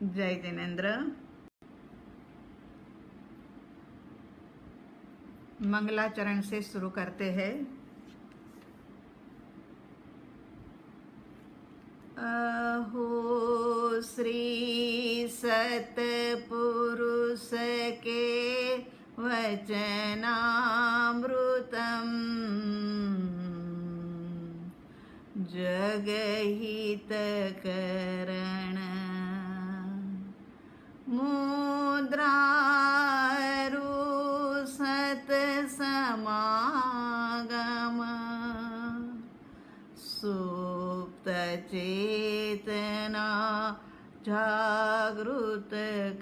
जय जिनेन्द्र। मंगलाचरण से शुरू करते हैं। अहो श्री सतपुरुष के वचनामृतम् जगहितकरण मुद्रारु सतसमागम सुप्त चेतना जागृत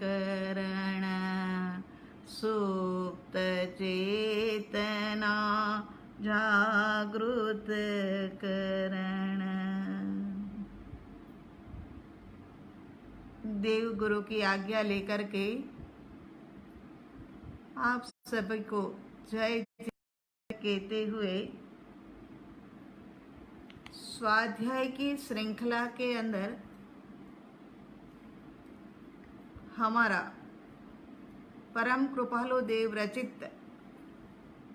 करण सुप्त चेतना जागृत करण। देव गुरु की आज्ञा लेकर के आप सभी को जय कहते हुए स्वाध्याय की श्रृंखला के अंदर हमारा परम कृपालु देव रचित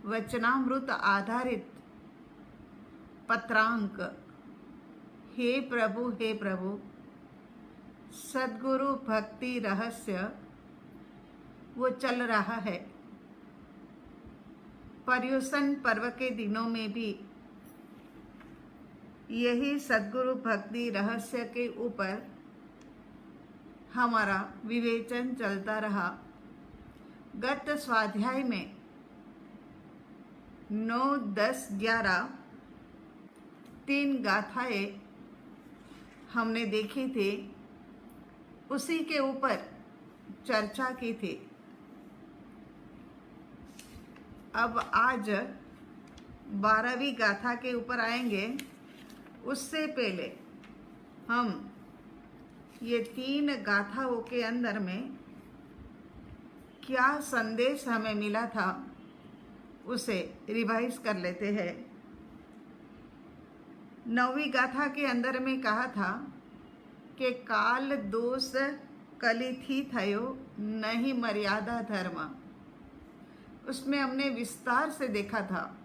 वचनामृत आधारित पत्रांक हे प्रभु सद्गुरु भक्ति रहस्य वो चल रहा है। पर्युषण पर्व के दिनों में भी यही सद्गुरु भक्ति रहस्य के ऊपर हमारा विवेचन चलता रहा। गत स्वाध्याय में 9, 10, 11 3 गाथाएं हमने देखी थी, उसी के ऊपर चर्चा की थी। अब आज 12वीं गाथा के ऊपर आएंगे। उससे पहले हम ये 3 गाथाओं के अंदर में क्या संदेश हमें मिला था उसे रिवाइज कर लेते हैं। 9वीं गाथा के अंदर में कहा था कि काल दोष कलिथी थयो नहीं मर्यादा धर्म। उसमें हमने विस्तार से देखा था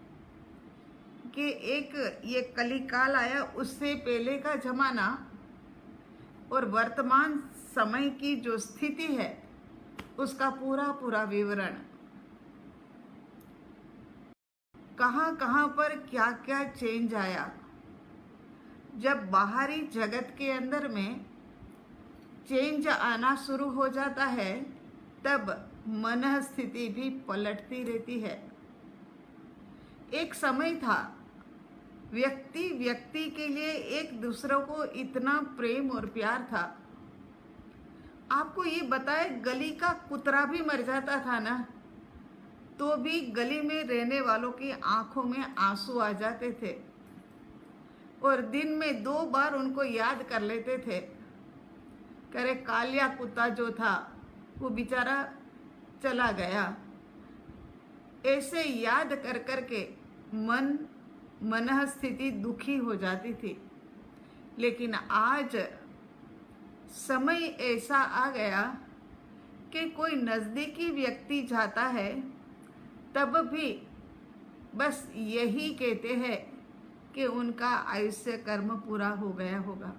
कि एक ये कलिकाल आया, उससे पहले का जमाना और वर्तमान समय की जो स्थिति है उसका पूरा विवरण, कहाँ पर क्या क्या चेंज आया। जब बाहरी जगत के अंदर में चेंज आना शुरू हो जाता है तब मन स्थिति भी पलटती रहती है। एक समय था व्यक्ति के लिए एक दूसरे को इतना प्रेम और प्यार था। आपको ये बताए, गली का कुतरा भी मर जाता था ना, तो भी गली में रहने वालों की आंखों में आंसू आ जाते थे और दिन में 2 बार उनको याद कर लेते थे। करे कालिया कुत्ता जो था वो बेचारा चला गया। ऐसे याद कर के मन स्थिति दुखी हो जाती थी। लेकिन आज समय ऐसा आ गया कि कोई नज़दीकी व्यक्ति जाता है तब भी बस यही कहते हैं कि उनका आयुष्य कर्म पूरा हो गया होगा।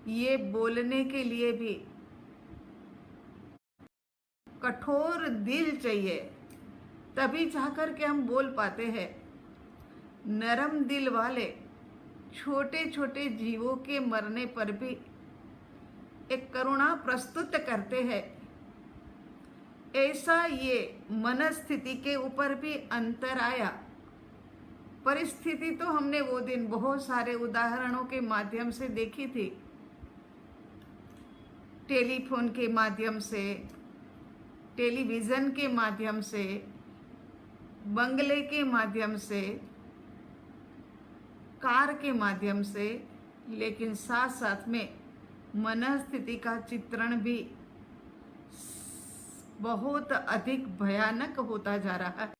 ये बोलने के लिए भी कठोर दिल चाहिए, तभी जाकर के हम बोल पाते हैं। नरम दिल वाले छोटे छोटे जीवों के मरने पर भी एक करुणा प्रस्तुत करते हैं। ऐसा ये मनस्थिति के ऊपर भी अंतर आया। परिस्थिति तो हमने वो दिन बहुत सारे उदाहरणों के माध्यम से देखी थी। टेलीफोन के माध्यम से, टेलीविज़न के माध्यम से, बंगले के माध्यम से, कार के माध्यम से, लेकिन साथ साथ में मनस्थिति का चित्रण भी बहुत अधिक भयानक होता जा रहा है।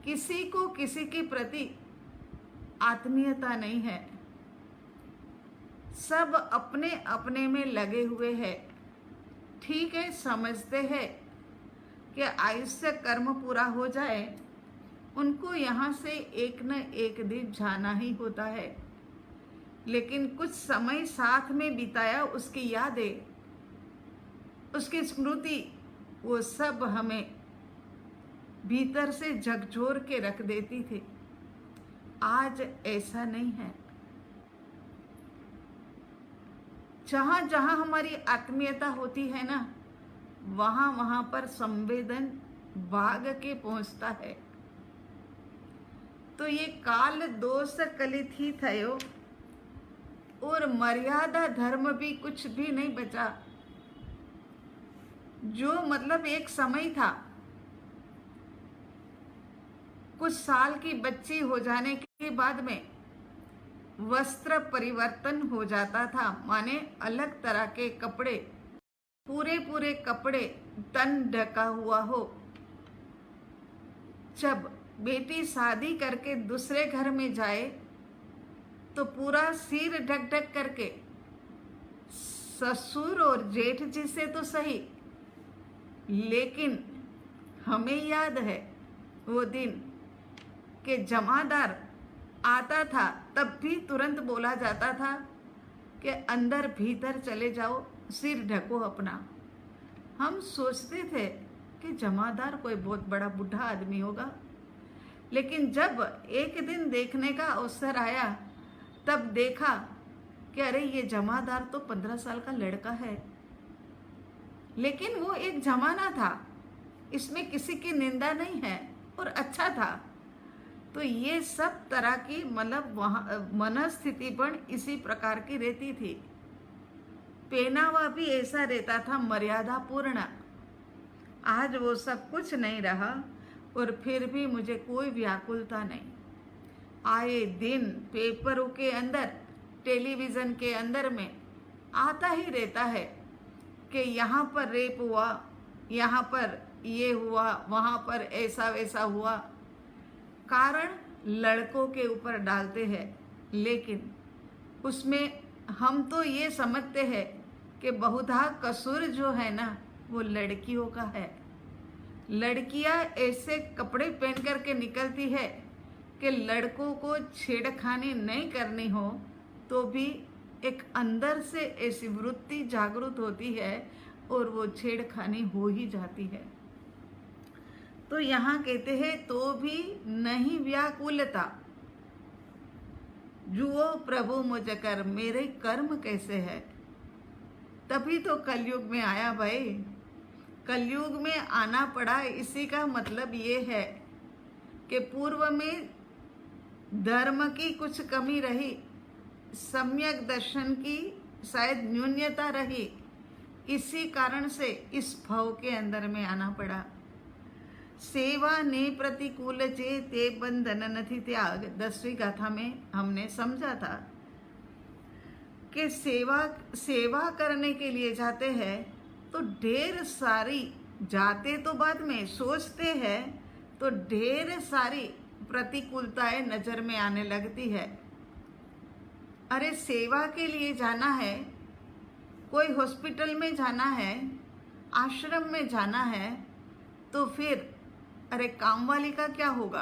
किसी को किसी के प्रति आत्मीयता नहीं है। सब अपने अपने में लगे हुए हैं। ठीक है, समझते हैं कि आयुष्य कर्म पूरा हो जाए, उनको यहाँ से एक न एक दिन जाना ही होता है। लेकिन कुछ समय साथ में बिताया, उसकी यादें, उसकी स्मृति, वो सब हमें भीतर से झकझोर के रख देती थी। आज ऐसा नहीं है। जहाँ जहाँ हमारी आत्मीयता होती है ना, वहाँ वहाँ पर संवेदन भाग के पहुँचता है। तो ये काल दोष कलित ही थयो, और मर्यादा धर्म भी कुछ भी नहीं बचा। जो मतलब एक समय था, कुछ साल की बच्ची हो जाने के बाद में वस्त्र परिवर्तन हो जाता था, माने अलग तरह के कपड़े, पूरे पूरे कपड़े, तन ढका हुआ हो। जब बेटी शादी करके दूसरे घर में जाए तो पूरा सिर ढक ढक करके, ससुर और जेठ जी से तो सही, लेकिन हमें याद है वो दिन कि जमादार आता था तब भी तुरंत बोला जाता था कि अंदर भीतर चले जाओ, सिर ढको अपना। हम सोचते थे कि जमादार कोई बहुत बड़ा बूढ़ा आदमी होगा, लेकिन जब एक दिन देखने का अवसर आया तब देखा कि अरे ये जमादार तो 15 साल का लड़का है। लेकिन वो एक जमाना था, इसमें किसी की निंदा नहीं है और अच्छा था। तो ये सब तरह की मतलब वहाँ मनस्थिति पण इसी प्रकार की रहती थी। पहनावा भी ऐसा रहता था, मर्यादा पूर्ण। आज वो सब कुछ नहीं रहा, और फिर भी मुझे कोई व्याकुलता नहीं। आए दिन पेपरों के अंदर, टेलीविज़न के अंदर में आता ही रहता है कि यहाँ पर रेप हुआ, यहाँ पर ये हुआ, वहाँ पर ऐसा वैसा हुआ। कारण लड़कों के ऊपर डालते हैं, लेकिन उसमें हम तो ये समझते हैं कि बहुधा कसूर जो है ना, वो लड़कियों का है। लड़कियां ऐसे कपड़े पहन करके निकलती है कि लड़कों को छेड़खानी नहीं करनी हो तो भी एक अंदर से ऐसी वृत्ति जागृत होती है और वो छेड़खानी हो ही जाती है। तो यहाँ कहते हैं तो भी नहीं व्याकुलता, जुओ प्रभु मुझ कर, मेरे कर्म कैसे है। तभी तो कलयुग में आया भाई। कलयुग में आना पड़ा, इसी का मतलब ये है कि पूर्व में धर्म की कुछ कमी रही, सम्यक दर्शन की शायद न्यूनता रही, इसी कारण से इस भव के अंदर में आना पड़ा। सेवा ने प्रतिकूल चे ते बंधन नथी त्याग, 10वीं गाथा में हमने समझा था कि सेवा करने के लिए जाते हैं तो ढेर सारी, जाते तो बाद में सोचते हैं तो ढेर सारी प्रतिकूलताएं नजर में आने लगती है। अरे सेवा के लिए जाना है, कोई हॉस्पिटल में जाना है, आश्रम में जाना है, तो फिर अरे काम वाली का क्या होगा।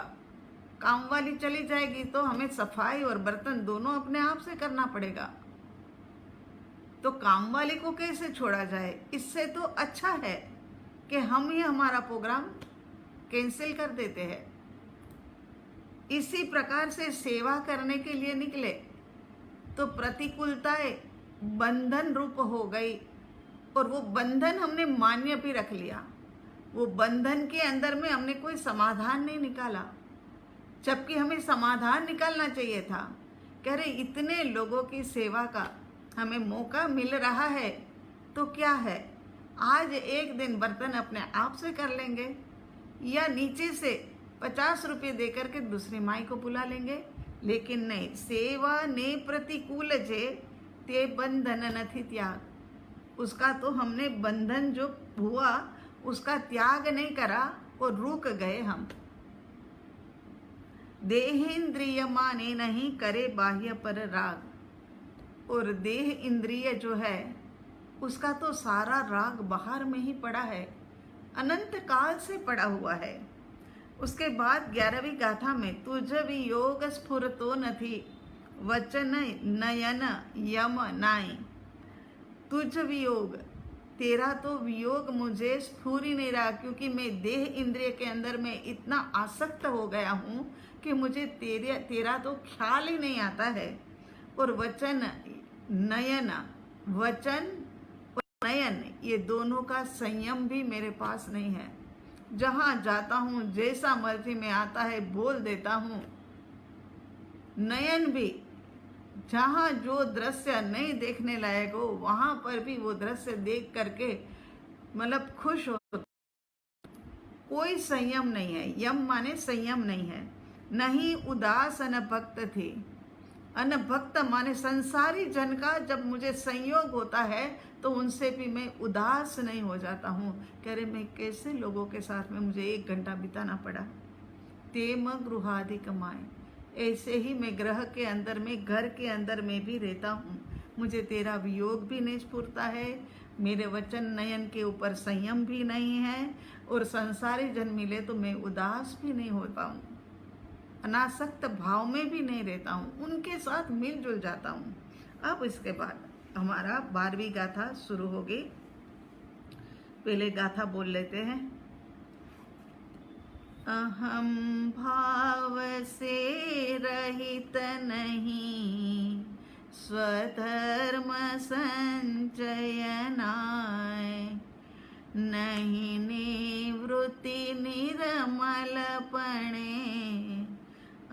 काम वाली चली जाएगी तो हमें सफाई और बर्तन दोनों अपने आप से करना पड़ेगा, तो काम वाली को कैसे छोड़ा जाए। इससे तो अच्छा है कि हम ही हमारा प्रोग्राम कैंसिल कर देते हैं। इसी प्रकार से सेवा करने के लिए निकले तो प्रतिकूलताएं बंधन रूप हो गई, और वो बंधन हमने मान्य भी रख लिया। वो बंधन के अंदर में हमने कोई समाधान नहीं निकाला, जबकि हमें समाधान निकालना चाहिए था। कह रहे इतने लोगों की सेवा का हमें मौका मिल रहा है तो क्या है, आज एक दिन बर्तन अपने आप से कर लेंगे, या नीचे से 50 रुपये दे करके दूसरी माई को बुला लेंगे। लेकिन नहीं, सेवा ने प्रतिकूल जे ते बंधन नथी त्याग, उसका तो हमने बंधन जो हुआ उसका त्याग नहीं करा और रुक गए हम। देहेंद्रिय माने नहीं करे बाह्य पर राग, और देह इंद्रिय जो है उसका तो सारा राग बाहर में ही पड़ा है, अनंत काल से पड़ा हुआ है। उसके बाद 11वीं गाथा में तुझ वियोग स्फुरतो नथी वचन नयन यम नाई। तुझ वियोग, तेरा तो वियोग मुझे स्फूर ही नहीं रहा, क्योंकि मैं देह इंद्रिय के अंदर में इतना आसक्त हो गया हूँ कि मुझे तेरा तो ख्याल ही नहीं आता है। और वचन नयन, वचन और नयन, ये दोनों का संयम भी मेरे पास नहीं है। जहाँ जाता हूँ जैसा मर्जी में आता है बोल देता हूँ। नयन भी, जहाँ जो दृश्य नहीं देखने लायक हो वहाँ पर भी वो दृश्य देख करके मतलब खुश हो। कोई संयम नहीं है, यम माने संयम नहीं है। नहीं उदास अनभक्त थे, अनभक्त माने संसारी जन का जब मुझे संयोग होता है तो उनसे भी मैं उदास नहीं हो जाता हूँ। कह रहे मैं कैसे लोगों के साथ में मुझे 1 घंटा बिताना पड़ा। तेम गृहादि कमाए, ऐसे ही मैं ग्रह के अंदर में, घर के अंदर में भी रहता हूँ। मुझे तेरा वियोग भी नहीं स्फुरता है, मेरे वचन नयन के ऊपर संयम भी नहीं है, और संसारी जन मिले तो मैं उदास भी नहीं होता हूँ, अनासक्त भाव में भी नहीं रहता हूँ, उनके साथ मिलजुल जाता हूँ। अब इसके बाद हमारा 12वीं गाथा शुरू होगी। पहले गाथा बोल लेते हैं। अहम भाव से रहित नहीं, स्वधर्म संचयनाय। नहीं निवृत्ति निर्मलपणे,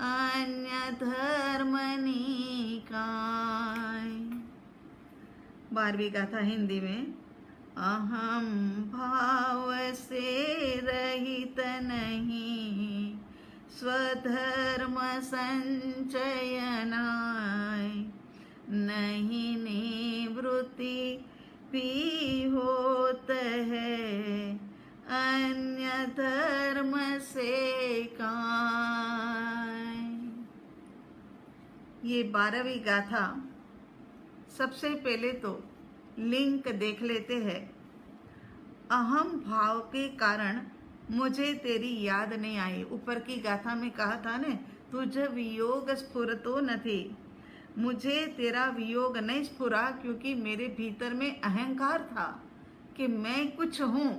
अन्य धर्म निकाय। 12वीं गाथा हिंदी में। अहम भाव से रहित नहीं, स्वधर्म संचयनाय। नहीं निवृत्ति भी होत है, अन्य धर्म से काय। ये 12वीं गाथा, सबसे पहले तो लिंक देख लेते हैं। अहम भाव के कारण मुझे तेरी याद नहीं आई। ऊपर की गाथा में कहा था ने, तुझ वियोग स्फुरतो नथी, मुझे तेरा वियोग नहीं स्फुरा, क्योंकि मेरे भीतर में अहंकार था कि मैं कुछ हूँ,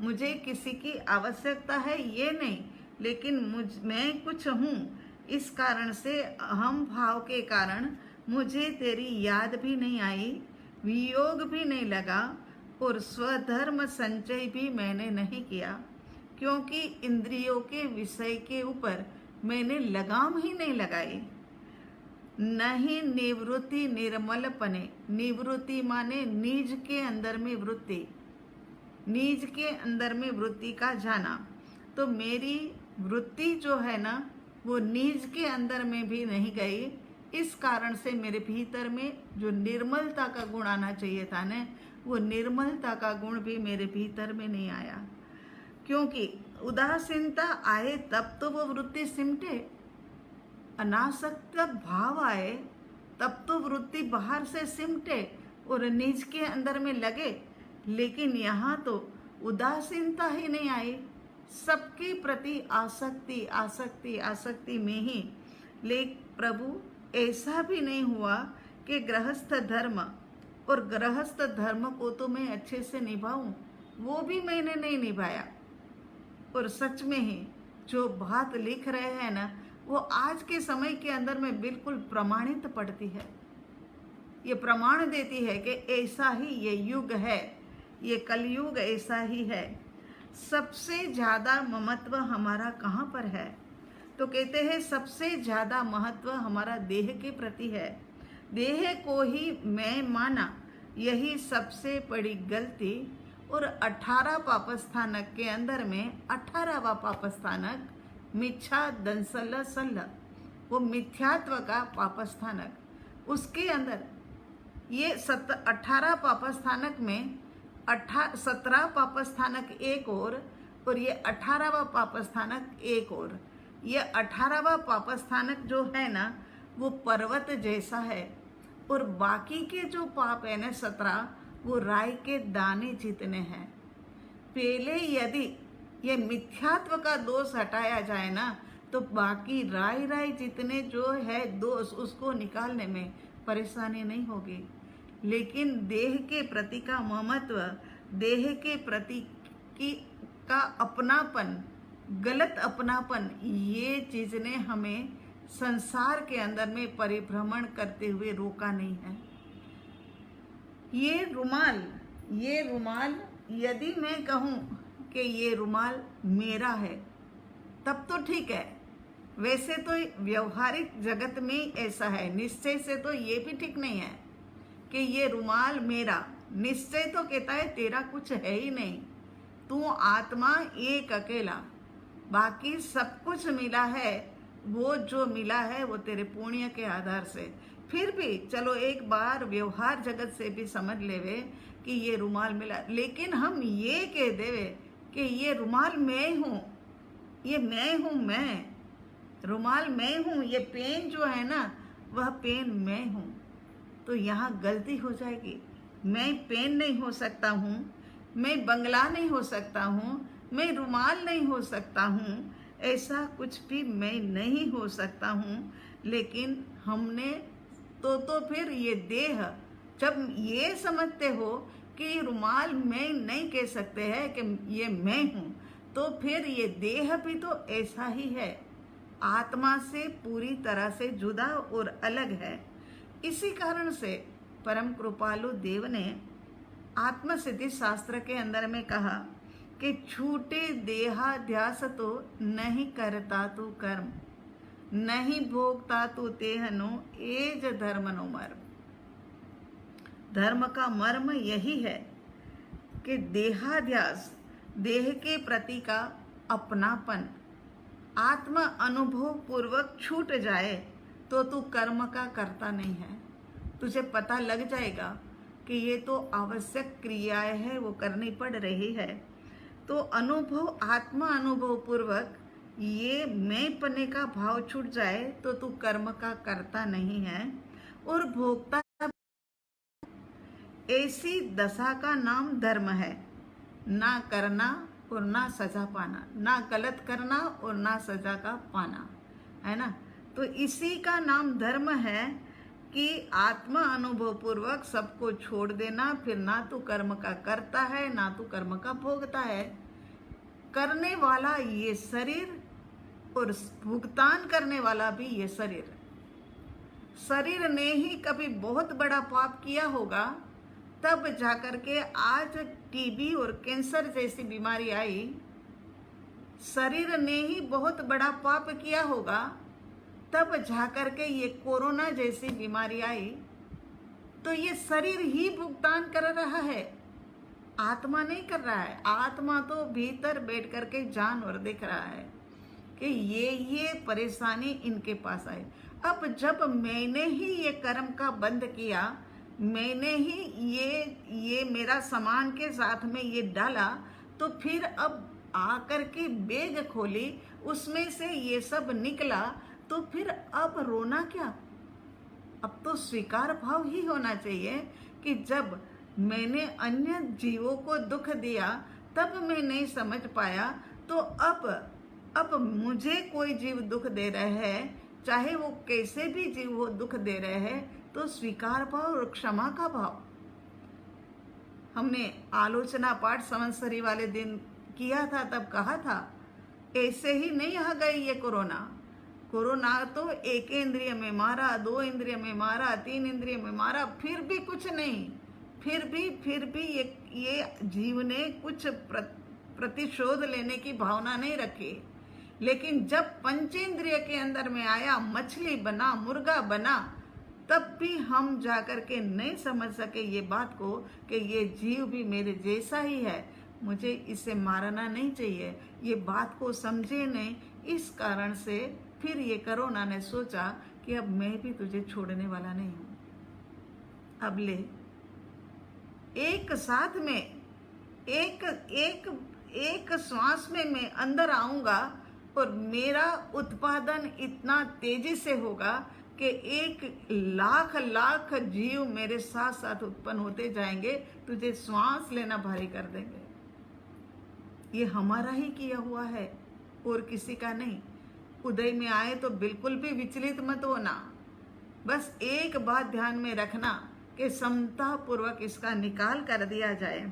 मुझे किसी की आवश्यकता है ये नहीं, लेकिन मैं कुछ हूँ। इस कारण से अहम भाव के कारण मुझे तेरी याद भी नहीं आई, वियोग भी नहीं लगा, और स्वधर्म संचय भी मैंने नहीं किया, क्योंकि इंद्रियों के विषय के ऊपर मैंने लगाम ही नहीं लगाई। नहीं निवृत्ति निर्मलपने, निवृत्ति माने निज के अंदर में वृत्ति, निज के अंदर में वृत्ति का जाना। तो मेरी वृत्ति जो है ना वो निज के अंदर में भी नहीं गई। इस कारण से मेरे भीतर में जो निर्मलता का गुण आना चाहिए था ना, वो निर्मलता का गुण भी मेरे भीतर में नहीं आया, क्योंकि उदासीनता आए तब तो वो वृत्ति सिमटे, अनासक्त भाव आए तब तो वृत्ति बाहर से सिमटे और निज के अंदर में लगे। लेकिन यहाँ तो उदासीनता ही नहीं आई, सबके प्रति आसक्ति आसक्ति आसक्ति में ही। लेकिन प्रभु ऐसा भी नहीं हुआ कि गृहस्थ धर्म, और गृहस्थ धर्म को तो मैं अच्छे से निभाऊं, वो भी मैंने नहीं निभाया। और सच में ही जो बात लिख रहे हैं ना, वो आज के समय के अंदर में बिल्कुल प्रमाणित पड़ती है। ये प्रमाण देती है कि ऐसा ही ये युग है, ये कलयुग ऐसा ही है। सबसे ज़्यादा महत्व हमारा कहाँ पर है? तो कहते हैं सबसे ज़्यादा महत्व हमारा देह के प्रति है। देह को ही मैं माना, यही सबसे बड़ी गलती। और 18 पापस्थानक के अंदर में 18वां पापस्थानक मिथ्या दंसल सल्ल, वो मिथ्यात्व का पापस्थानक। उसके अंदर ये 18 पापस्थानक में 17 पापस्थानक एक और ये 18वां पापस्थानक एक और। ये 18वां पापस्थानक जो है ना वो पर्वत जैसा है, और बाकी के जो पाप है ना 17, वो राई के दाने जितने हैं। पहले यदि ये मिथ्यात्व का दोष हटाया जाए ना, तो बाकी राई राई जितने जो है दोष, उसको निकालने में परेशानी नहीं होगी। लेकिन देह के प्रति का ममत्व, देह के प्रति की का अपनापन, गलत अपनापन, ये चीज ने हमें संसार के अंदर में परिभ्रमण करते हुए रोका नहीं है। ये रुमाल यदि मैं कहूँ कि ये रुमाल मेरा है, तब तो ठीक है। वैसे तो व्यवहारिक जगत में ऐसा है, निश्चय से तो ये भी ठीक नहीं है कि ये रुमाल मेरा। निश्चय तो कहता है तेरा कुछ है ही नहीं, तू आत्मा एक अकेला, बाकी सब कुछ मिला है। वो जो मिला है वो तेरे पुण्य के आधार से। फिर भी चलो एक बार व्यवहार जगत से भी समझ लेवे कि ये रुमाल मिला, लेकिन हम ये कह देवे कि ये रुमाल मैं हूँ, ये मैं हूँ, मैं रुमाल मैं हूँ, ये पेन जो है ना वह पेन मैं हूँ, तो यहाँ गलती हो जाएगी। मैं पेन नहीं हो सकता हूँ, मैं बंगला नहीं हो सकता हूँ, मैं रुमाल नहीं हो सकता हूँ, ऐसा कुछ भी मैं नहीं हो सकता हूँ। लेकिन हमने तो फिर ये देह, जब ये समझते हो कि रुमाल मैं नहीं कह सकते हैं कि ये मैं हूँ, तो फिर ये देह भी तो ऐसा ही है, आत्मा से पूरी तरह से जुदा और अलग है। इसी कारण से परम कृपालु देव ने आत्मसिद्धि शास्त्र के अंदर में कहा कि छूटे देहाध्यास तो नहीं करता तू कर्म, नहीं भोगता तू तेहनो एज धर्म नो मर्म। धर्म का मर्म यही है कि देहाध्यास, देह के प्रति का अपनापन आत्म अनुभव पूर्वक छूट जाए तो तू कर्म का करता नहीं है। तुझे पता लग जाएगा कि ये तो आवश्यक क्रियाएं है, वो करनी पड़ रही है। तो अनुभव, आत्मा अनुभव पूर्वक ये मैं पने का भाव छूट जाए तो तू कर्म का करता नहीं है और भोगता। ऐसी दशा का नाम धर्म है, ना करना और ना सजा पाना, ना गलत करना और ना सजा का पाना, है ना। तो इसी का नाम धर्म है कि आत्मा अनुभव पूर्वक सबको छोड़ देना। फिर ना तू कर्म का करता है, ना तू कर्म का भोगता है। करने वाला ये शरीर और भुगतान करने वाला भी ये शरीर। शरीर ने ही कभी बहुत बड़ा पाप किया होगा, तब जाकर के आज टीबी और कैंसर जैसी बीमारी आई। शरीर ने ही बहुत बड़ा पाप किया होगा, तब जाकर के ये कोरोना जैसी बीमारी आई। तो ये शरीर ही भुगतान कर रहा है, आत्मा नहीं कर रहा है। आत्मा तो भीतर बैठ करके जानवर देख रहा है कि ये परेशानी इनके पास आई। अब जब मैंने ही ये कर्म का बंद किया, मैंने ही ये मेरा सामान के साथ में ये डाला, तो फिर अब आकर के बैग खोली, उसमें से ये सब निकला, तो फिर अब रोना क्या। अब तो स्वीकार भाव ही होना चाहिए कि जब मैंने अन्य जीवों को दुख दिया तब मैं नहीं समझ पाया, तो अब मुझे कोई जीव दुख दे रहे हैं, चाहे वो कैसे भी जीव वो दुख दे रहे हैं, तो स्वीकार भाव और क्षमा का भाव। हमने आलोचना पाठ संवत्सरी वाले दिन किया था, तब कहा था ऐसे ही नहीं आ गई ये कोरोना तो एक इंद्रिय में मारा, 2 इंद्रिय में मारा, 3 इंद्रिय में मारा, फिर भी कुछ नहीं। फिर भी ये जीव ने कुछ प्रतिशोध लेने की भावना नहीं रखी। लेकिन जब पंचेंद्रिय के अंदर में आया, मछली बना, मुर्गा बना, तब भी हम जाकर के नहीं समझ सके ये बात को कि ये जीव भी मेरे जैसा ही है, मुझे इसे मारना नहीं चाहिए। ये बात को समझे नहीं, इस कारण से फिर ये कोरोना ने सोचा कि अब मैं भी तुझे छोड़ने वाला नहीं हूँ। अब ले, एक साथ में एक श्वास में मैं अंदर आऊंगा और मेरा उत्पादन इतना तेजी से होगा कि 1,00,000 जीव मेरे साथ साथ उत्पन्न होते जाएंगे, तुझे श्वास लेना भारी कर देंगे। ये हमारा ही किया हुआ है और किसी का नहीं। उदय में आए तो बिल्कुल भी विचलित मत होना। बस एक बात ध्यान में रखना कि समता पूर्वक इसका निकाल कर दिया जाए।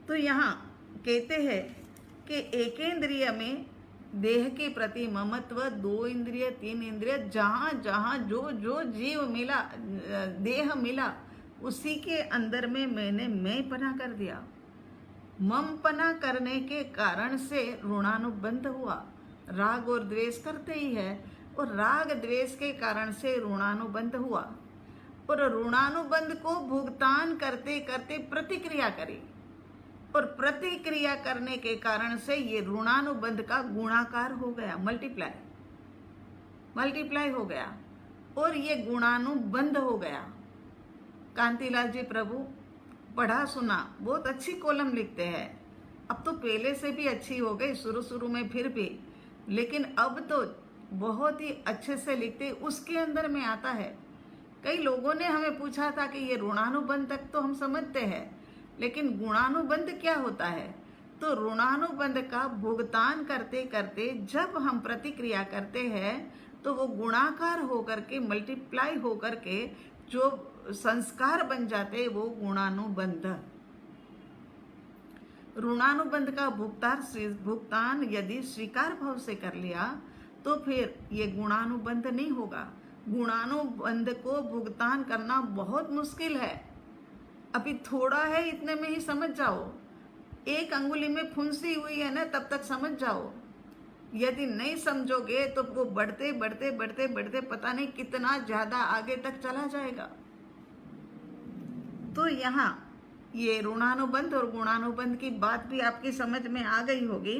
तो यहाँ कहते हैं कि एकेंद्रिय में देह के प्रति ममत्व, 2 इंद्रिय 3 इंद्रिय, जहाँ जहाँ जो जो जीव मिला, देह मिला, उसी के अंदर में मैंने मैं पना कर दिया। मम पना करने के कारण से ऋणानुबंध हुआ। राग और द्वेष करते ही है और राग द्वेष के कारण से ऋणानुबंध हुआ और ऋणानुबंध को भुगतान करते करते प्रतिक्रिया करी और प्रतिक्रिया करने के कारण से ये ऋणानुबंध का गुणाकार हो गया, मल्टीप्लाई हो गया और ये गुणानुबंध हो गया। कांतिलाल जी प्रभु पढ़ा सुना, बहुत अच्छी कॉलम लिखते हैं। अब तो पहले से भी अच्छी हो गई, शुरू में फिर भी, लेकिन अब तो बहुत ही अच्छे से लिखते। उसके अंदर में आता है, कई लोगों ने हमें पूछा था कि ये ऋणानुबंध तक तो हम समझते हैं, लेकिन गुणानुबंध क्या होता है? तो ऋणानुबंध का भुगतान करते करते जब हम प्रतिक्रिया करते हैं तो वो गुणाकार होकर के, मल्टीप्लाई होकर के जो संस्कार बन जाते वो गुणानुबंध। ऋणानुबंध का भुगतान यदि स्वीकार भाव से कर लिया तो फिर ये गुणानुबंध नहीं होगा। गुणानुबंध को भुगतान करना बहुत मुश्किल है। अभी थोड़ा है, इतने में ही समझ जाओ। 1 अंगुली में फुंसी हुई है ना, तब तक समझ जाओ। यदि नहीं समझोगे तो वो बढ़ते बढ़ते बढ़ते बढ़ते पता नहीं कितना ज्यादा आगे तक चला जाएगा। तो यहाँ ये ऋणानुबंध और गुणानुबंध की बात भी आपकी समझ में आ गई होगी।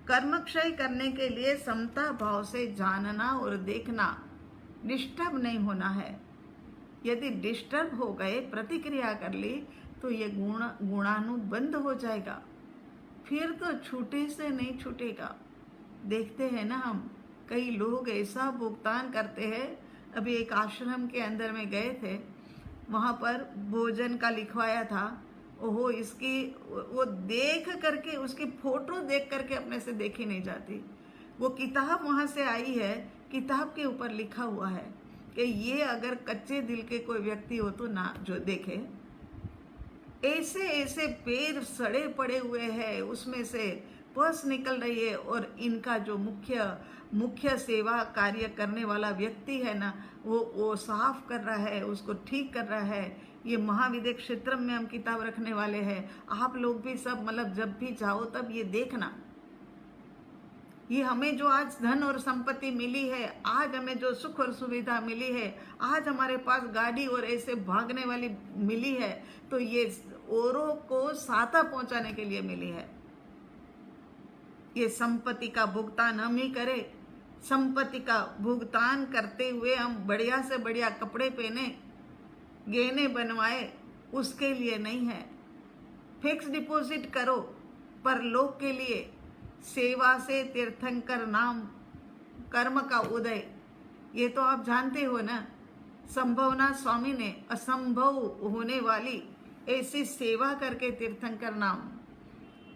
कर्मक्षय करने के लिए समता भाव से जानना और देखना, डिस्टर्ब नहीं होना है। यदि डिस्टर्ब हो गए, प्रतिक्रिया कर ली, तो ये गुणानुबंध हो जाएगा, फिर तो छूटे से नहीं छूटेगा। देखते हैं ना हम, कई लोग ऐसा भुगतान करते हैं। अभी एक आश्रम के अंदर में गए थे, वहाँ पर भोजन का लिखवाया था। ओहो, इसकी वो देख करके, उसकी फोटो देख करके अपने से देखी नहीं जाती। वो किताब वहाँ से आई है, किताब के ऊपर लिखा हुआ है कि ये अगर कच्चे दिल के कोई व्यक्ति हो तो ना जो देखे, ऐसे ऐसे पैर सड़े पड़े हुए हैं, उसमें से पस निकल रही है और इनका जो मुख्य सेवा कार्य करने वाला व्यक्ति है ना, वो साफ कर रहा है, उसको ठीक कर रहा है। ये महाविद्य क्षेत्र में हम किताब रखने वाले हैं। आप लोग भी सब मतलब जब भी जाओ तब ये देखना। ये हमें जो आज धन और संपत्ति मिली है, आज हमें जो सुख और सुविधा मिली है, आज हमारे पास गाड़ी और ऐसे भागने वाली मिली है, तो ये औरों को साता पहुंचाने के लिए मिली है। ये संपत्ति का भुगतान हम ही करें। संपत्ति का भुगतान करते हुए हम बढ़िया से बढ़िया कपड़े पहने, गहने बनवाए, उसके लिए नहीं है। फिक्स डिपॉजिट करो परलोक के लिए। सेवा से तीर्थंकर नाम, कर्म का उदय, ये तो आप जानते हो ना। संभवनाथ स्वामी ने असंभव होने वाली ऐसी सेवा करके तीर्थंकर नाम,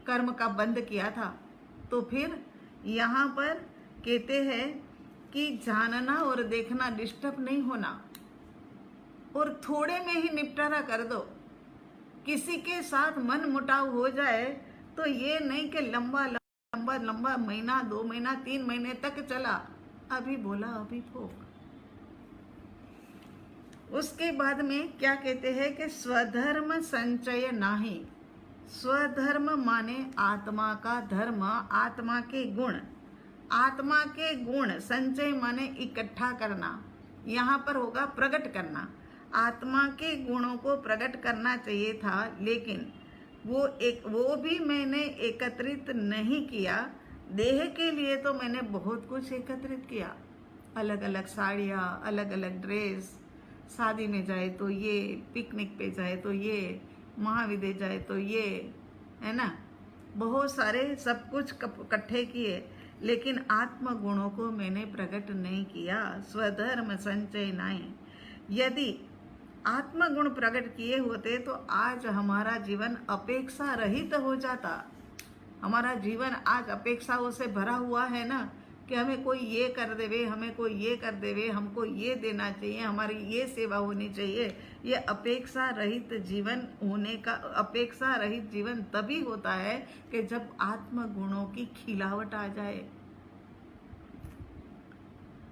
कर्म का बंद किया था। तो फिर यहाँ पर कहते हैं कि जानना और देखना, डिस्टर्ब नहीं होना और थोड़े में ही निपटारा कर दो। किसी के साथ मन मुटाव हो जाए तो ये नहीं कि लंबा महीना, 2 महीना, 3 महीने तक चला, अभी बोला अभी ठोक। उसके बाद में क्या कहते हैं कि स्वधर्म संचय नाही। स्वधर्म माने आत्मा का धर्म, आत्मा के गुण। आत्मा के गुण संचय माने इकट्ठा करना, यहाँ पर होगा प्रकट करना। आत्मा के गुणों को प्रकट करना चाहिए था, लेकिन वो भी मैंने एकत्रित नहीं किया। देह के लिए तो मैंने बहुत कुछ एकत्रित किया, अलग अलग साड़ियाँ, अलग अलग ड्रेस, शादी में जाए तो ये, पिकनिक पे जाए तो ये, महाविद्य जाए तो ये, है ना, बहुत सारे सब कुछ इकट्ठे किए। लेकिन आत्म गुणों को मैंने प्रकट नहीं किया। स्वधर्म संचय नहीं। यदि आत्मगुण प्रकट किए होते तो आज हमारा जीवन अपेक्षा रहित हो जाता। हमारा जीवन आज अपेक्षाओं से भरा हुआ है ना, कि हमें कोई ये कर देवे, हमें कोई ये कर देवे, हमको ये देना चाहिए, हमारी ये सेवा होनी चाहिए। ये अपेक्षा रहित जीवन होने का, अपेक्षा रहित जीवन तभी होता है कि जब आत्मगुणों की खिलावट आ जाए।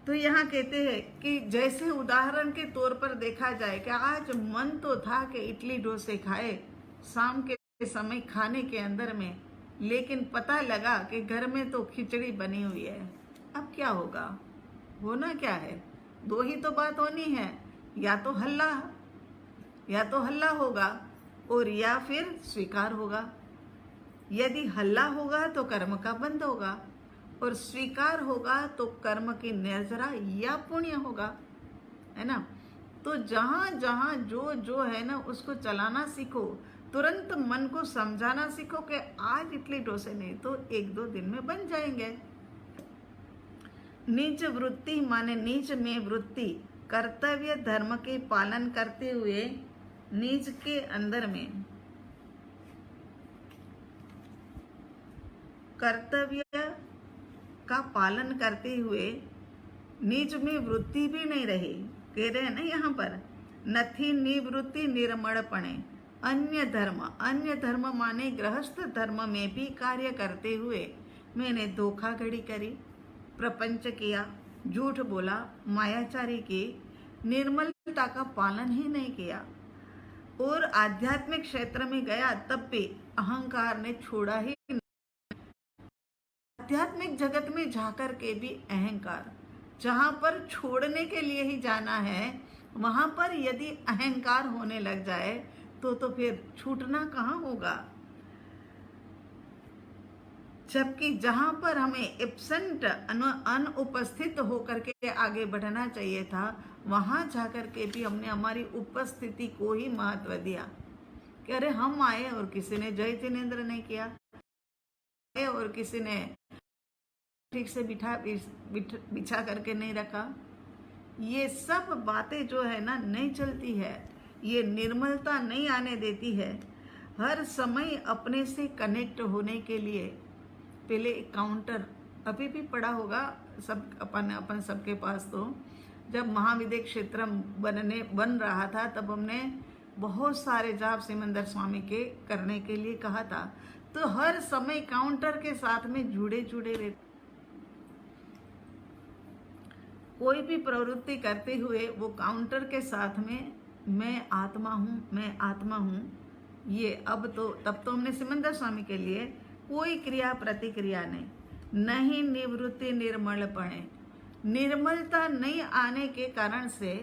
तो यहाँ कहते हैं कि जैसे उदाहरण के तौर पर देखा जाए कि आज मन तो था कि इडली डोसे खाए शाम के समय खाने के अंदर में, लेकिन पता लगा कि घर में तो खिचड़ी बनी हुई है। अब क्या होगा? होना क्या है? दो ही तो बात होनी है, या तो हल्ला होगा और या फिर स्वीकार होगा। यदि हल्ला होगा तो कर्म का बंध होगा, और स्वीकार होगा तो कर्म की निर्जरा या पुण्य होगा, है ना। तो जहां जहां जो जो है ना उसको चलाना सीखो। तुरंत मन को समझाना सीखो कि आज इडली डोसे नहीं तो एक दो दिन में बन जाएंगे। नीच वृत्ति माने नीच में वृत्ति, कर्तव्य धर्म के पालन करते हुए नीच के अंदर में कर्तव्य का पालन करते हुए नीच में वृत्ति भी नहीं रही। कह रहे हैं ना यहाँ पर, नथी निवृत्ति निर्मलपणे। अन्य धर्म माने गृहस्थ धर्म में भी कार्य करते हुए मैंने धोखाधड़ी करी, प्रपंच किया, झूठ बोला, मायाचारी की, निर्मलता का पालन ही नहीं किया, और आध्यात्मिक क्षेत्र में गया तब भी अहंकार ने छोड़ा ही नहीं। आध्यात्मिक जगत में जाकर के भी अहंकार, जहां पर छोड़ने के लिए ही जाना है वहां पर यदि अहंकार होने लग जाए तो फिर छूटना कहाँ होगा। जबकि जहां पर हमें एब्सेंट अनुपस्थित होकर के आगे बढ़ना चाहिए था, वहां जाकर के भी हमने हमारी उपस्थिति को ही महत्व दिया कि अरे हम आए और किसी ने जय जिनेन्द्र नहीं किया, और किसी ने ठीक से बिछा करके नहीं रखा। ये सब बातें जो है ना नहीं चलती है, ये निर्मलता नहीं आने देती है। हर समय अपने से कनेक्ट होने के लिए पहले एक काउंटर अभी भी पड़ा होगा सब अपन सबके पास। तो जब महाविद्य क्षेत्र बन रहा था तब हमने बहुत सारे जाप सिमंदर स्वामी के करने के लिए कहा था। तो हर समय काउंटर के साथ में जुड़े रहते, कोई भी प्रवृत्ति करते हुए वो काउंटर के साथ में मैं आत्मा हूँ। ये तब तो हमने सिमंदर स्वामी के लिए कोई क्रिया प्रतिक्रिया नहीं निवृत्ति निर्मलपणे। निर्मलता नहीं आने के कारण से,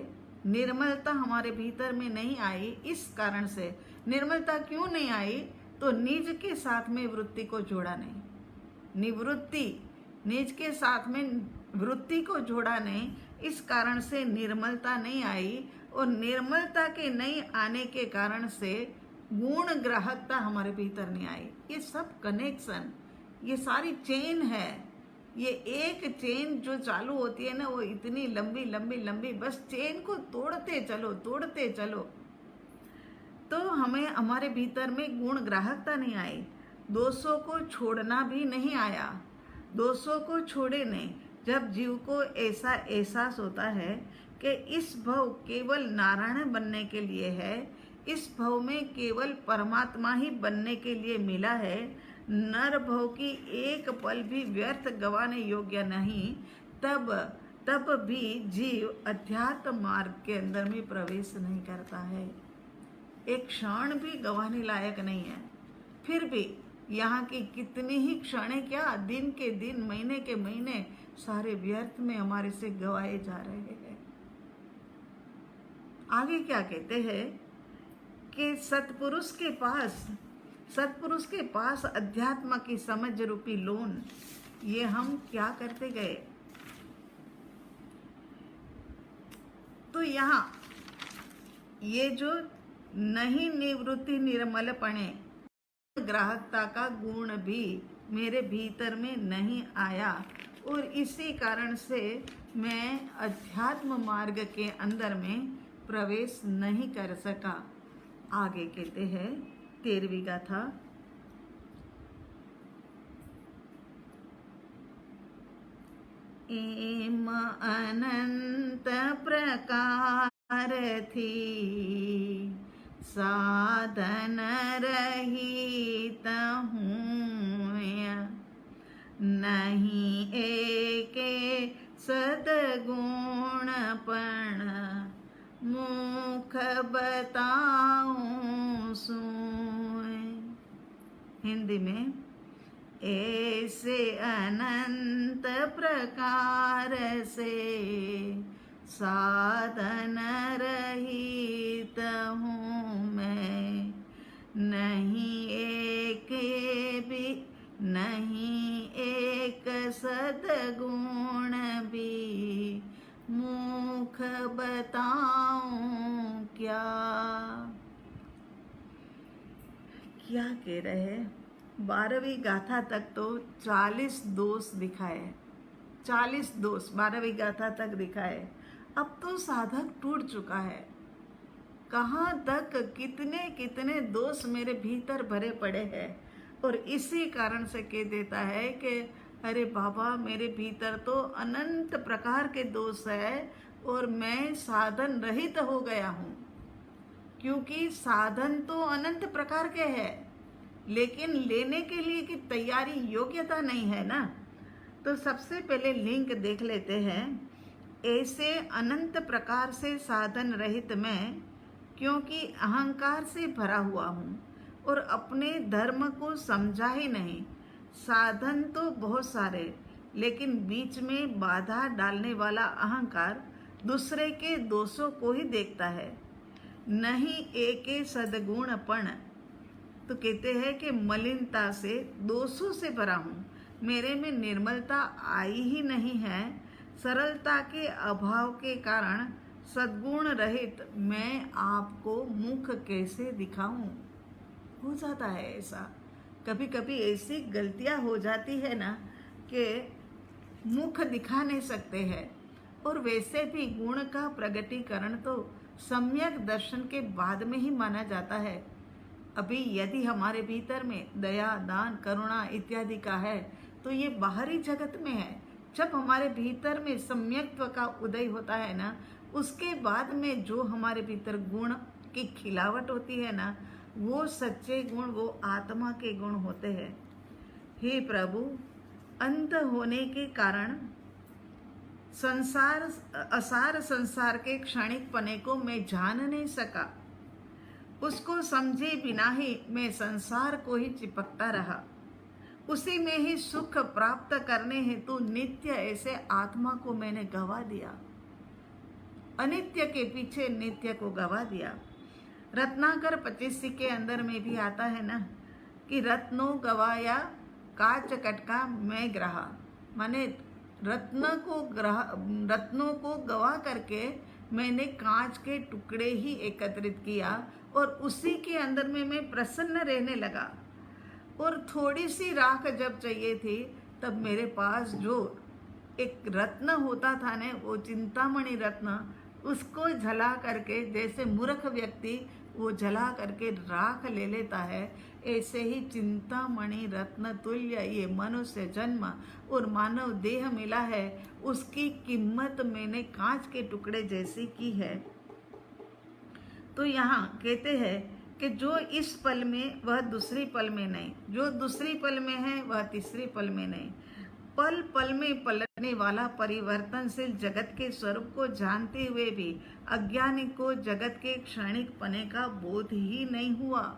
निर्मलता हमारे भीतर में नहीं आई, इस कारण से निर्मलता क्यों नहीं आई, तो निज के साथ में वृत्ति को जोड़ा नहीं। निवृत्ति निज के साथ में वृत्ति को जोड़ा नहीं, इस कारण से निर्मलता नहीं आई, और निर्मलता के नहीं आने के कारण से गुण ग्राहकता हमारे भीतर नहीं आई। ये सब कनेक्शन, ये सारी चेन है। ये एक चेन जो चालू होती है ना वो इतनी लंबी लंबी लंबी, बस चेन को तोड़ते चलो तो हमें हमारे भीतर में गुण ग्राहकता नहीं आई। दोषों को छोड़ना भी नहीं आया, दोषों को छोड़े नहीं। जब जीव को ऐसा एहसास होता है कि इस भव केवल नारायण बनने के लिए है, इस भव में केवल परमात्मा ही बनने के लिए मिला है, नर भव की एक पल भी व्यर्थ गवाने योग्य नहीं, तब भी जीव अध्यात्म मार्ग के अंदर में प्रवेश नहीं करता है। एक क्षण भी गवाने लायक नहीं है। फिर भी यहाँ की कितनी ही क्षणें, क्या दिन के दिन, महीने के महीने सारे व्यर्थ में हमारे से गवाए जा रहे हैं। आगे क्या कहते हैं कि सतपुरुष के पास अध्यात्म की समझ रूपी लोन, ये हम क्या करते गए। तो यहाँ ये जो नहीं निवृत्ति निर्मलपणे, ग्राहकता का गुण भी मेरे भीतर में नहीं आया और इसी कारण से मैं अध्यात्म मार्ग के अंदर में प्रवेश नहीं कर सका। आगे कहते हैं 13वीं गाथा। एम अनंत प्रकार थी साधन रहित हूँ, नहीं एके सद्गुण पण मुख बताऊं सूय। हिंदी में, ऐसे अनंत प्रकार से साधन रहित हूँ मैं, नहीं एक सद्गुण भी मुख बताऊं क्या। क्या कह रहे हैं? 12वीं गाथा तक तो 40 दोष दिखाए, 40 दोष 12वीं गाथा तक दिखाए। अब तो साधक टूट चुका है। कहाँ तक कितने कितने दोष मेरे भीतर भरे पड़े हैं और इसी कारण से कह देता है कि अरे बाबा, मेरे भीतर तो अनंत प्रकार के दोष है और मैं साधन रहित हो गया हूँ। क्योंकि साधन तो अनंत प्रकार के हैं, लेकिन लेने के लिए की तैयारी योग्यता नहीं है ना। तो सबसे पहले लिंक देख लेते हैं। ऐसे अनंत प्रकार से साधन रहित मैं, क्योंकि अहंकार से भरा हुआ हूँ और अपने धर्म को समझा ही नहीं। साधन तो बहुत सारे, लेकिन बीच में बाधा डालने वाला अहंकार दूसरे के दोषों को ही देखता है, नहीं एके सद्गुणपण। तो कहते हैं कि मलिनता से, दोषों से भरा हूँ, मेरे में निर्मलता आई ही नहीं है। सरलता के अभाव के कारण सद्गुण रहित मैं आपको मुख कैसे दिखाऊं। हो जाता है ऐसा, कभी कभी ऐसी गलतियां हो जाती है ना कि मुख दिखा नहीं सकते हैं। और वैसे भी गुण का प्रगटीकरण तो सम्यक दर्शन के बाद में ही माना जाता है। अभी यदि हमारे भीतर में दया, दान, करुणा इत्यादि का है तो ये बाहरी जगत में है। जब हमारे भीतर में सम्यक्त्व का उदय होता है ना, उसके बाद में जो हमारे भीतर गुण की खिलावट होती है ना, वो सच्चे गुण, वो आत्मा के गुण होते हैं। हे प्रभु, अंत होने के कारण संसार, असार संसार के क्षणिक पने को मैं जान नहीं सका। उसको समझे बिना ही मैं संसार को ही चिपकता रहा। उसी में ही सुख प्राप्त करने हेतु नित्य ऐसे आत्मा को मैंने गवा दिया। अनित्य के पीछे नित्य को गवा दिया। रत्नाकर 25 के अंदर में भी आता है ना कि रत्नों गवाया काच कटका मैं ग्रहा। माने रत्नों को गवा करके मैंने कांच के टुकड़े ही एकत्रित किया और उसी के अंदर में मैं प्रसन्न रहने लगा। और थोड़ी सी राख जब चाहिए थी तब मेरे पास जो एक रत्न होता था ना, वो चिंतामणि रत्न, उसको जला करके, जैसे मूर्ख व्यक्ति वो जला करके राख ले लेता है, ऐसे ही चिंतामणि रत्न तुल्य ये मनुष्य जन्म और मानव देह मिला है, उसकी कीमत मैंने कांच के टुकड़े जैसी की है। तो यहाँ कहते हैं कि जो इस पल में वह दूसरी पल में नहीं, जो दूसरी पल में है वह तीसरी पल में नहीं। पल पल में पलटने वाला परिवर्तनशील जगत के स्वरूप को जानते हुए भी अज्ञानी को जगत के क्षणिक पने का बोध ही नहीं हुआ।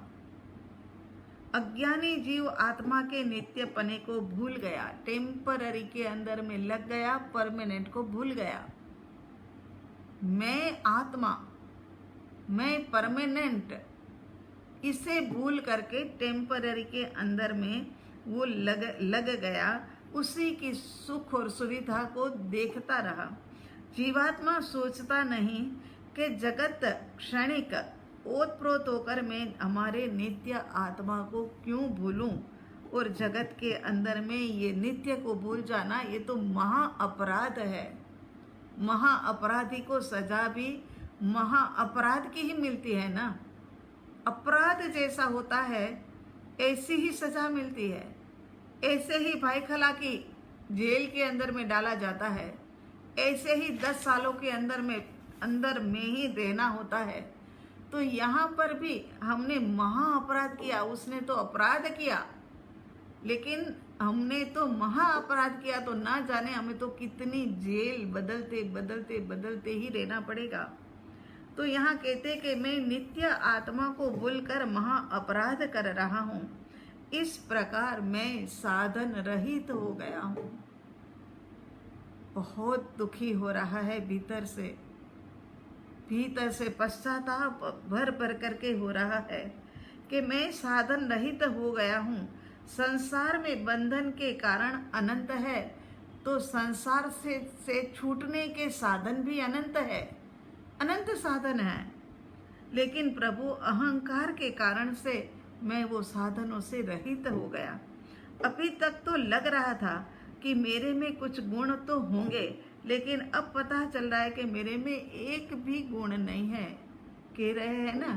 अज्ञानी जीव आत्मा के नित्य पने को भूल गया, टेम्पररी के अंदर में लग गया, परमानेंट को भूल गया। मैं आत्मा, मैं परमानेंट, इसे भूल करके टेम्पररी के अंदर में वो लग गया। उसी की सुख और सुविधा को देखता रहा। जीवात्मा सोचता नहीं कि जगत क्षणिक ओतप्रोत होकर मैं हमारे नित्य आत्मा को क्यों भूलूं और जगत के अंदर में ये नित्य को भूल जाना, ये तो महा अपराध है। महा अपराधी को सजा भी महा अपराध की ही मिलती है ना। अपराध जैसा होता है ऐसी ही सजा मिलती है। ऐसे ही भाई खला की जेल के अंदर में डाला जाता है, ऐसे ही 10 सालों के अंदर में ही रहना होता है। तो यहाँ पर भी हमने महा अपराध किया, उसने तो अपराध किया, लेकिन हमने तो महा अपराध किया, तो ना जाने हमें तो कितनी जेल बदलते बदलते बदलते ही रहना पड़ेगा। तो यहाँ कहते कि मैं नित्य आत्मा को भूलकर महा अपराध कर रहा हूँ, इस प्रकार मैं साधन रहित हो गया हूँ। बहुत दुखी हो रहा है भीतर से पश्चाताप भर भर करके हो रहा है कि मैं साधन रहित हो गया हूँ। संसार में बंधन के कारण अनंत है, तो संसार से छूटने के साधन भी अनंत है, अनंत साधन है। लेकिन प्रभु अहंकार के कारण से मैं वो साधनों से रहित हो गया। अभी तक तो लग रहा था कि मेरे में कुछ गुण तो होंगे, लेकिन अब पता चल रहा है कि मेरे में एक भी गुण नहीं है। कह रहे हैं ना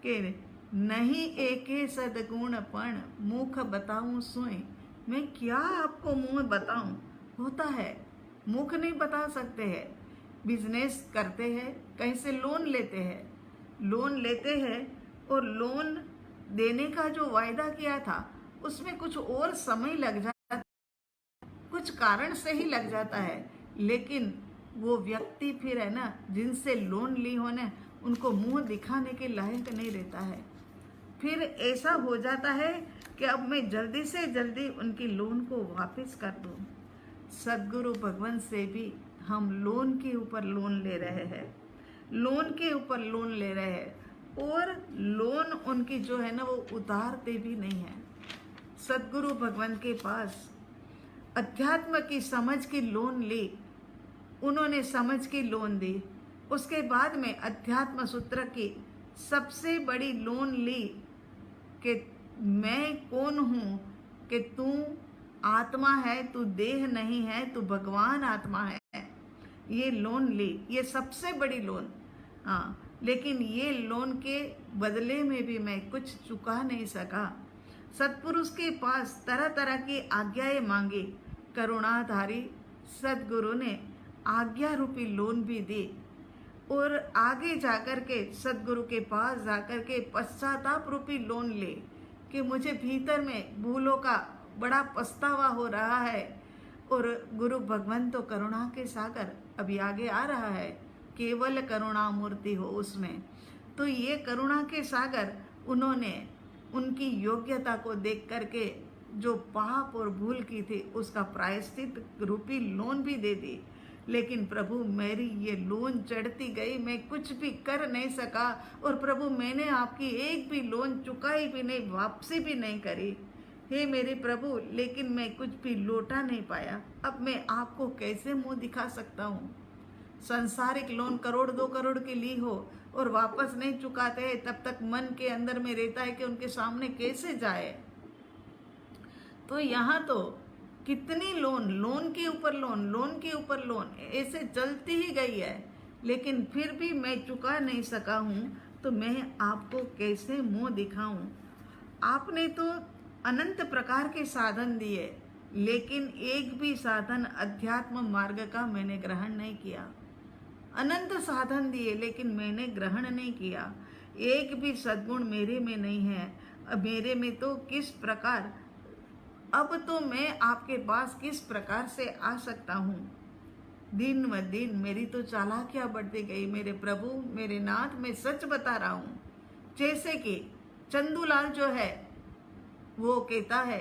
कि नहीं एके सदगुण पण मुख बताऊं सोई। मैं क्या आपको मुंह बताऊं? होता है, मुख नहीं बता सकते हैं। बिजनेस करते हैं, कहीं से लोन लेते हैं और लोन देने का जो वायदा किया था उसमें कुछ और समय लग जाता है, कुछ कारण से ही लग जाता है। लेकिन वो व्यक्ति फिर है ना, जिनसे लोन ली हो ना, उनको मुंह दिखाने के लायक नहीं रहता है। फिर ऐसा हो जाता है कि अब मैं जल्दी से जल्दी उनकी लोन को वापस कर दूं। सद्गुरु भगवान से भी हम लोन के ऊपर लोन ले रहे हैं, लोन के ऊपर लोन ले रहे हैं, और लोन उनकी जो है ना वो उतारते भी नहीं है। सद्गुरु भगवान के पास अध्यात्म की समझ की लोन ली, उन्होंने समझ की लोन दी। उसके बाद में अध्यात्म सूत्र की सबसे बड़ी लोन ली कि मैं कौन हूँ, कि तू आत्मा है, तू देह नहीं है, तू भगवान आत्मा है। ये लोन ली, ये सबसे बड़ी लोन। हाँ, लेकिन ये लोन के बदले में भी मैं कुछ चुका नहीं सका। सत्पुरुष के पास तरह तरह की आज्ञाएं मांगी, करुणाधारी सद्गुरु ने आज्ञा रूपी लोन भी दी, और आगे जाकर के सद्गुरु के पास जाकर के पश्चाताप रूपी लोन ले कि मुझे भीतर में भूलों का बड़ा पछतावा हो रहा है। और गुरु भगवान तो करुणा के सागर अभी आगे आ रहा है, केवल करुणा मूर्ति हो उसमें। तो ये करुणा के सागर उन्होंने उनकी योग्यता को देख करके जो पाप और भूल की थी उसका प्रायश्चित रूपी लोन भी दे दी। लेकिन प्रभु मेरी ये लोन चढ़ती गई, मैं कुछ भी कर नहीं सका, और प्रभु मैंने आपकी एक भी लोन चुकाई भी नहीं, वापसी भी नहीं करी। हे मेरे प्रभु, लेकिन मैं कुछ भी लौटा नहीं पाया। अब मैं आपको कैसे मुंह दिखा सकता हूँ? संसारिक लोन 1-2 करोड़ की ली हो और वापस नहीं चुकाते हैं, तब तक मन के अंदर में रहता है कि उनके सामने कैसे जाए। तो यहाँ तो कितनी लोन के ऊपर लोन ऐसे चलती ही गई है, लेकिन फिर भी मैं चुका नहीं सका हूँ, तो मैं आपको कैसे मुंह दिखाऊं? आपने तो अनंत प्रकार के साधन दिए, लेकिन एक भी साधन अध्यात्म मार्ग का मैंने ग्रहण नहीं किया। अनंत साधन दिए, लेकिन मैंने ग्रहण नहीं किया। एक भी सद्गुण मेरे में नहीं है। मेरे में तो किस प्रकार, अब तो मैं आपके पास किस प्रकार से आ सकता हूँ? दिन व दिन मेरी तो चालाकियाँ बढ़ती गई। मेरे प्रभु, मेरे नाथ, मैं सच बता रहा हूँ। जैसे कि चंदूलाल जो है वो कहता है,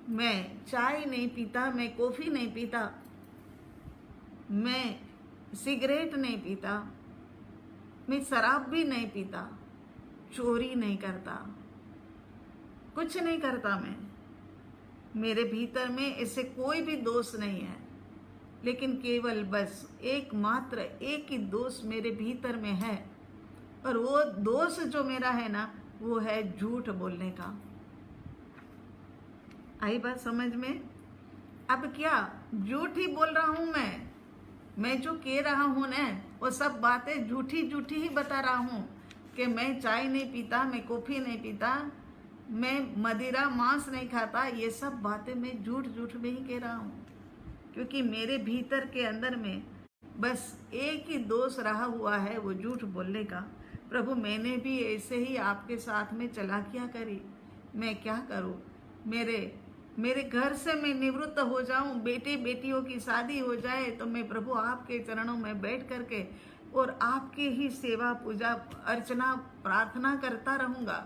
मैं चाय नहीं पीता, मैं कॉफ़ी नहीं पीता, मैं सिगरेट नहीं पीता, मैं शराब भी नहीं पीता, चोरी नहीं करता, कुछ नहीं करता मैं। मेरे भीतर में ऐसे कोई भी दोष नहीं है, लेकिन केवल बस एकमात्र एक ही दोष मेरे भीतर में है, और वो दोष जो मेरा है ना, वो है झूठ बोलने का। आई बात समझ में? अब क्या झूठ ही बोल रहा हूं मैं जो कह रहा हूं ना वो सब बातें झूठी झूठी ही बता रहा हूं कि मैं चाय नहीं पीता, मैं कॉफ़ी नहीं पीता, मैं मदिरा मांस नहीं खाता, ये सब बातें मैं झूठ झूठ में ही कह रहा हूँ। क्योंकि मेरे भीतर के अंदर में बस एक ही दोष रहा हुआ है, वो झूठ बोलने का। प्रभु मैंने भी ऐसे ही आपके साथ में चालाकियाँ करी, मैं क्या करूँ? मेरे घर से मैं निवृत्त हो जाऊं, बेटे बेटियों की शादी हो जाए तो मैं प्रभु आपके चरणों में बैठ करके और आपकी ही सेवा पूजा अर्चना प्रार्थना करता रहूँगा।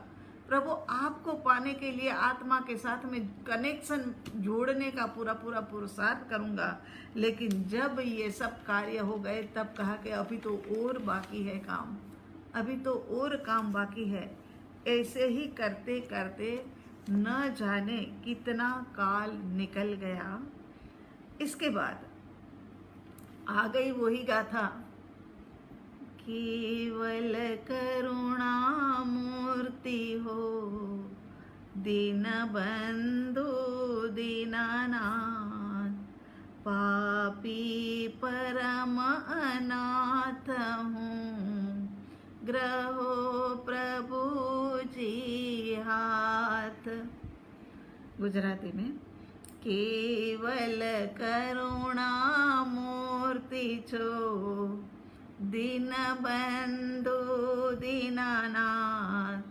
प्रभु आपको पाने के लिए आत्मा के साथ में कनेक्शन जोड़ने का पूरा पूरा पुरुषार्थ करूँगा। लेकिन जब ये सब कार्य हो गए तब कहा कि अभी तो और बाकी है काम, अभी तो और काम बाकी है। ऐसे ही करते करते न जाने कितना काल निकल गया। इसके बाद आ गई वही गाथा, केवल करुणा मूर्ति हो दीन बंधु दीनानाथ, पापी परम अनाथ हूँ, ग्रहो प्रभु जी हाथ। गुजराती में, केवल करुणा मूर्ति छो दीन बंधु दीनानाथ,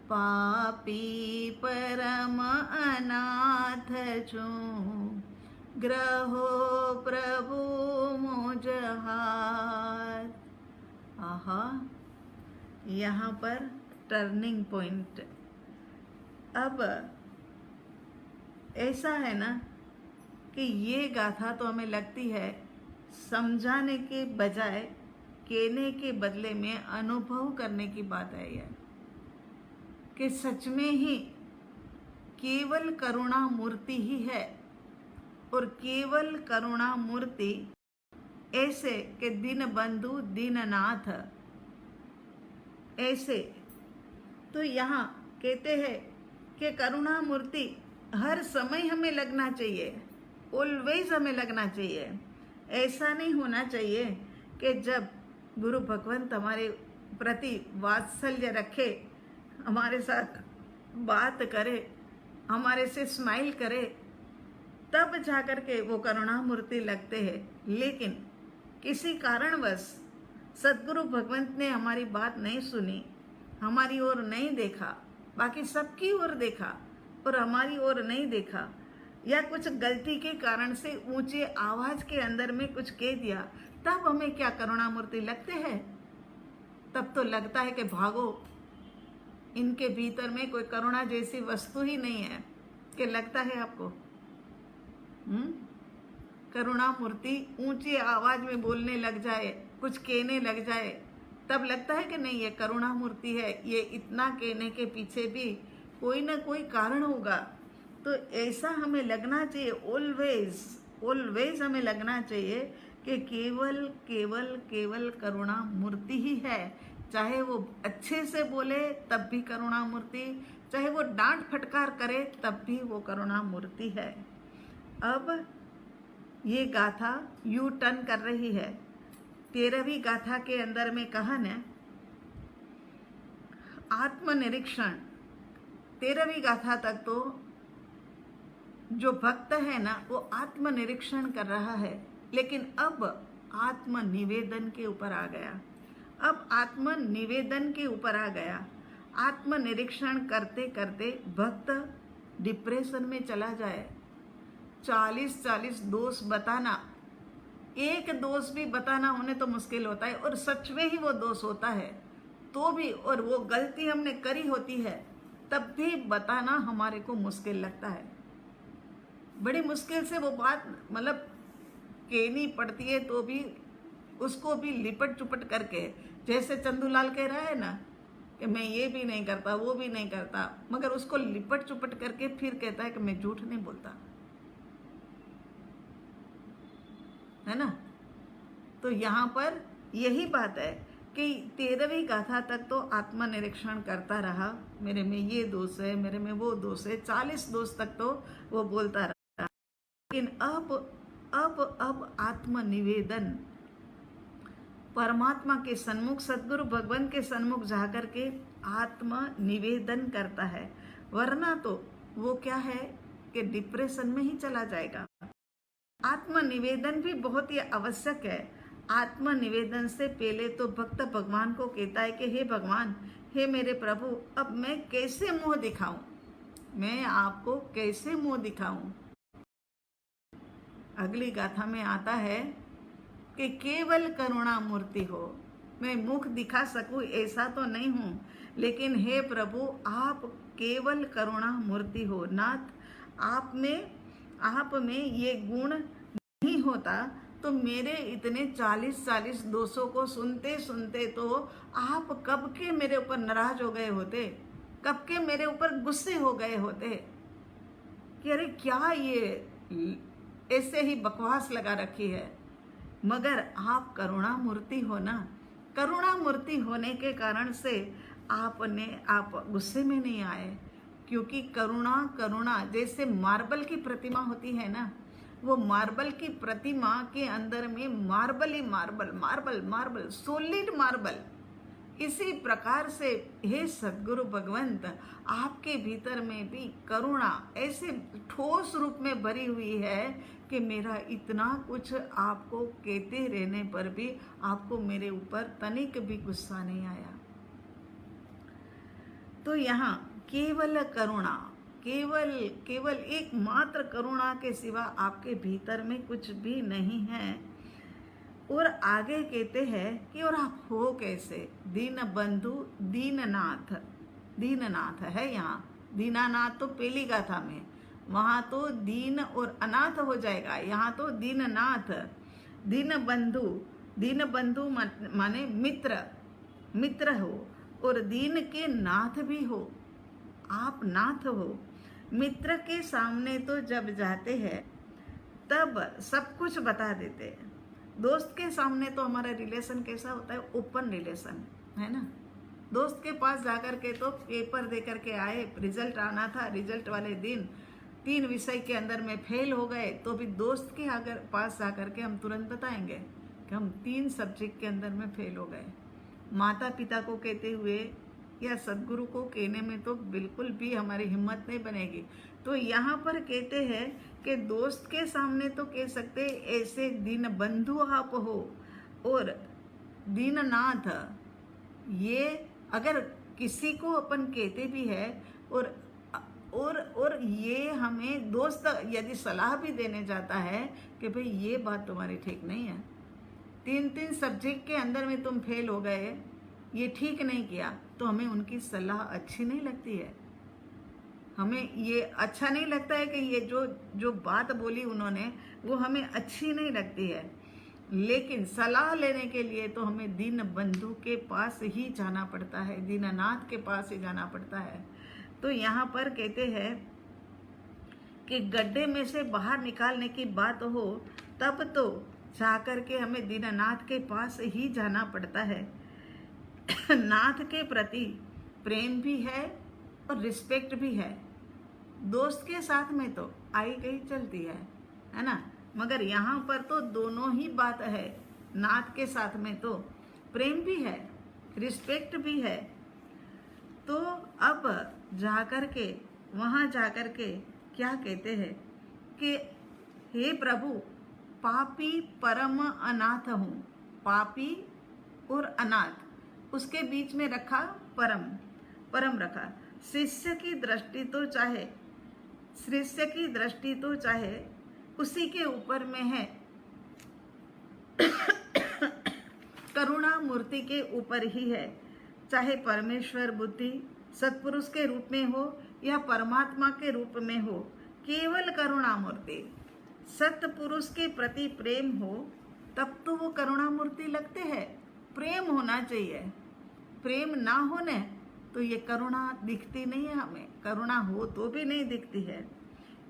पापी परम अनाथ छूं, ग्रहो प्रभु मुझ हाथ। आहा, यहाँ पर टर्निंग पॉइंट। अब ऐसा है ना कि ये गाथा तो हमें लगती है समझाने के बजाय कहने के बदले में अनुभव करने की बात है यह, कि सच में ही केवल करुणा मूर्ति ही है। और केवल करुणा मूर्ति ऐसे कि दीन बंधु दीननाथ, ऐसे तो यहाँ कहते हैं कि करुणा मूर्ति हर समय हमें लगना चाहिए, ऑलवेज हमें लगना चाहिए। ऐसा नहीं होना चाहिए कि जब गुरु भगवंत हमारे प्रति वात्सल्य रखे, हमारे साथ बात करे, हमारे से स्माइल करे, तब जाकर के वो करुणा मूर्ति लगते हैं। लेकिन किसी कारणवश सदगुरु भगवंत ने हमारी बात नहीं सुनी, हमारी ओर नहीं देखा, बाकी सबकी ओर देखा और हमारी ओर नहीं देखा, या कुछ गलती के कारण से ऊंचे आवाज के अंदर में कुछ कह दिया, तब हमें क्या करुणा मूर्ति लगते हैं? तब तो लगता है कि भागो, इनके भीतर में कोई करुणा जैसी वस्तु ही नहीं है। कि लगता है आपको? करुणा मूर्ति ऊंची आवाज में बोलने लग जाए, कुछ कहने लग जाए, तब लगता है कि नहीं ये करुणा मूर्ति है। ये इतना कहने के पीछे भी कोई ना कोई कारण होगा। तो ऐसा हमें लगना चाहिए, ऑलवेज ऑलवेज हमें लगना चाहिए कि केवल केवल केवल करुणा मूर्ति ही है। चाहे वो अच्छे से बोले तब भी करुणा मूर्ति, चाहे वो डांट फटकार करे तब भी वो करुणा मूर्ति है। अब ये गाथा यू टर्न कर रही है। 13वीं गाथा के अंदर में कहा न आत्मनिरीक्षण। 13वीं गाथा तक तो जो भक्त है ना वो आत्मनिरीक्षण कर रहा है, लेकिन अब आत्मनिवेदन के ऊपर आ गया। अब आत्मनिवेदन के ऊपर आ गया। आत्मनिरीक्षण करते करते भक्त डिप्रेशन में चला जाए। 40-40 दोष बताना, एक दोष भी बताना उन्हें तो मुश्किल होता है, और सच में ही वो दोष होता है तो भी, और वो गलती हमने करी होती है तब भी बताना हमारे को मुश्किल लगता है। बड़ी मुश्किल से वो बात मतलब कहनी पड़ती है, तो भी उसको भी लिपट चुपट करके, जैसे चंदूलाल कह रहा है ना कि मैं ये भी नहीं करता वो भी नहीं करता, मगर उसको लिपट चुपट करके फिर कहता है कि मैं झूठ नहीं बोलता, है ना। तो यहाँ पर यही बात है कि 13वीं गाथा तक तो आत्मनिरीक्षण करता रहा, मेरे में ये दोष है, मेरे में वो दोष है, 40 दोष तक तो वो बोलता रहा। लेकिन अब आत्मनिवेदन, परमात्मा के सन्मुख, सदगुरु भगवान के सन्मुख जाकर के आत्मनिवेदन करता है, वरना तो वो क्या है कि डिप्रेशन में ही चला जाएगा। आत्मनिवेदन भी बहुत ही आवश्यक है। आत्मनिवेदन से पहले तो भक्त भगवान को कहता है कि हे भगवान, हे मेरे प्रभु, अब मैं कैसे मुंह दिखाऊं, मैं आपको कैसे मुंह दिखाऊं। अगली गाथा में आता है कि केवल करुणा मूर्ति हो, मैं मुख दिखा सकूं ऐसा तो नहीं हूं, लेकिन हे प्रभु आप केवल करुणा मूर्ति हो। नाथ, आप में ये गुण नहीं होता तो मेरे इतने 40 दोषों को सुनते सुनते तो आप कब के मेरे ऊपर नाराज हो गए होते, कब के मेरे ऊपर गुस्से हो गए होते कि अरे क्या ये ऐसे ही बकवास लगा रखी है। मगर आप करुणा मूर्ति हो ना, करुणा मूर्ति होने के कारण से आप गुस्से में नहीं आए, क्योंकि करुणा जैसे मार्बल की प्रतिमा होती है ना, वो मार्बल की प्रतिमा के अंदर में मार्बल ही मार्बल सॉलिड मार्बल, इसी प्रकार से हे सद्गुरु भगवंत, आपके भीतर में भी करुणा ऐसे ठोस रूप में भरी हुई है कि मेरा इतना कुछ आपको कहते रहने पर भी आपको मेरे ऊपर तनिक भी गुस्सा नहीं आया। तो यहाँ केवल करुणा, केवल एकमात्र करुणा के सिवा आपके भीतर में कुछ भी नहीं है। और आगे कहते हैं कि और आप हो कैसे, दीन बंधु दीननाथ, दीननाथ है यहाँ, दीनानाथ तो पहली गाथा में, वहाँ तो दीन और अनाथ हो जाएगा, यहाँ तो दीननाथ। दीन बंधु माने मित्र हो, और दीन के नाथ भी हो, आप नाथ हो। मित्र के सामने तो जब जाते हैं तब सब कुछ बता देते हैं। दोस्त के सामने तो हमारा रिलेशन कैसा होता है, ओपन रिलेशन है ना। दोस्त के पास जाकर के तो पेपर दे करके आए, रिजल्ट आना था, रिजल्ट वाले दिन 3 विषय के अंदर में फेल हो गए, तो भी दोस्त के अगर पास जाकर के हम तुरंत बताएंगे कि हम 3 सब्जेक्ट के अंदर में फेल हो गए। माता पिता को कहते हुए या सदगुरु को कहने में तो बिल्कुल भी हमारी हिम्मत नहीं बनेगी। तो यहाँ पर कहते हैं कि दोस्त के सामने तो कह सकते ऐसे दीन बंधु आप हो और दीननाथ। ये अगर किसी को अपन कहते भी है और ये हमें दोस्त यदि सलाह भी देने जाता है कि भाई ये बात तुम्हारी ठीक नहीं है, 3 सब्जेक्ट के अंदर में तुम फेल हो गए, ये ठीक नहीं किया, तो हमें उनकी सलाह अच्छी नहीं लगती है। हमें ये अच्छा नहीं लगता है कि ये जो बात बोली उन्होंने वो हमें अच्छी नहीं लगती है। लेकिन सलाह लेने के लिए तो हमें दीन बंधु के पास ही जाना पड़ता है, दीननाथ के पास ही जाना पड़ता है। तो यहाँ पर कहते हैं कि गड्ढे में से बाहर निकालने की बात हो तब तो जाकर के हमें दीननाथ के पास ही जाना पड़ता है। नाथ के प्रति प्रेम भी है और रिस्पेक्ट भी है। दोस्त के साथ में तो आई गई चलती है ना, मगर यहाँ पर तो दोनों ही बात है। नाथ के साथ में तो प्रेम भी है, रिस्पेक्ट भी है। तो अब जाकर के वहाँ जाकर के क्या कहते हैं कि हे प्रभु, पापी परम अनाथ हूँ। पापी और अनाथ, उसके बीच में रखा परम रखा। शिष्य की दृष्टि तो चाहे उसी के ऊपर में है, करुणा मूर्ति के ऊपर ही है। चाहे परमेश्वर बुद्धि सत्पुरुष के रूप में हो या परमात्मा के रूप में हो, केवल करुणा मूर्ति। सत्पुरुष के प्रति प्रेम हो तब तो वो करुणा मूर्ति लगते हैं। प्रेम होना चाहिए, प्रेम ना होने तो ये करुणा दिखती नहीं है हमें, करुणा हो तो भी नहीं दिखती है।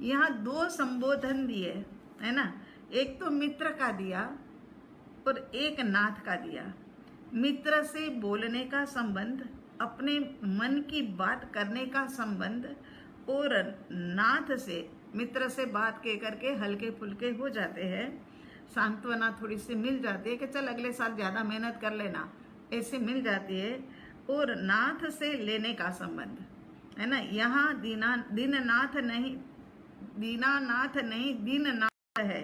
यहाँ 2 संबोधन दिए है ना, एक तो मित्र का दिया और एक नाथ का दिया। मित्र से बोलने का संबंध, अपने मन की बात करने का संबंध, और नाथ से, मित्र से बात कह करके हल्के फुल्के हो जाते हैं, सांत्वना थोड़ी सी मिल जाती है कि चल अगले साल ज़्यादा मेहनत कर लेना, ऐसे मिल जाती है। और नाथ से लेने का संबंध है ना, यहाँ दीननाथ नहीं, दीनानाथ नहीं, दीननाथ है।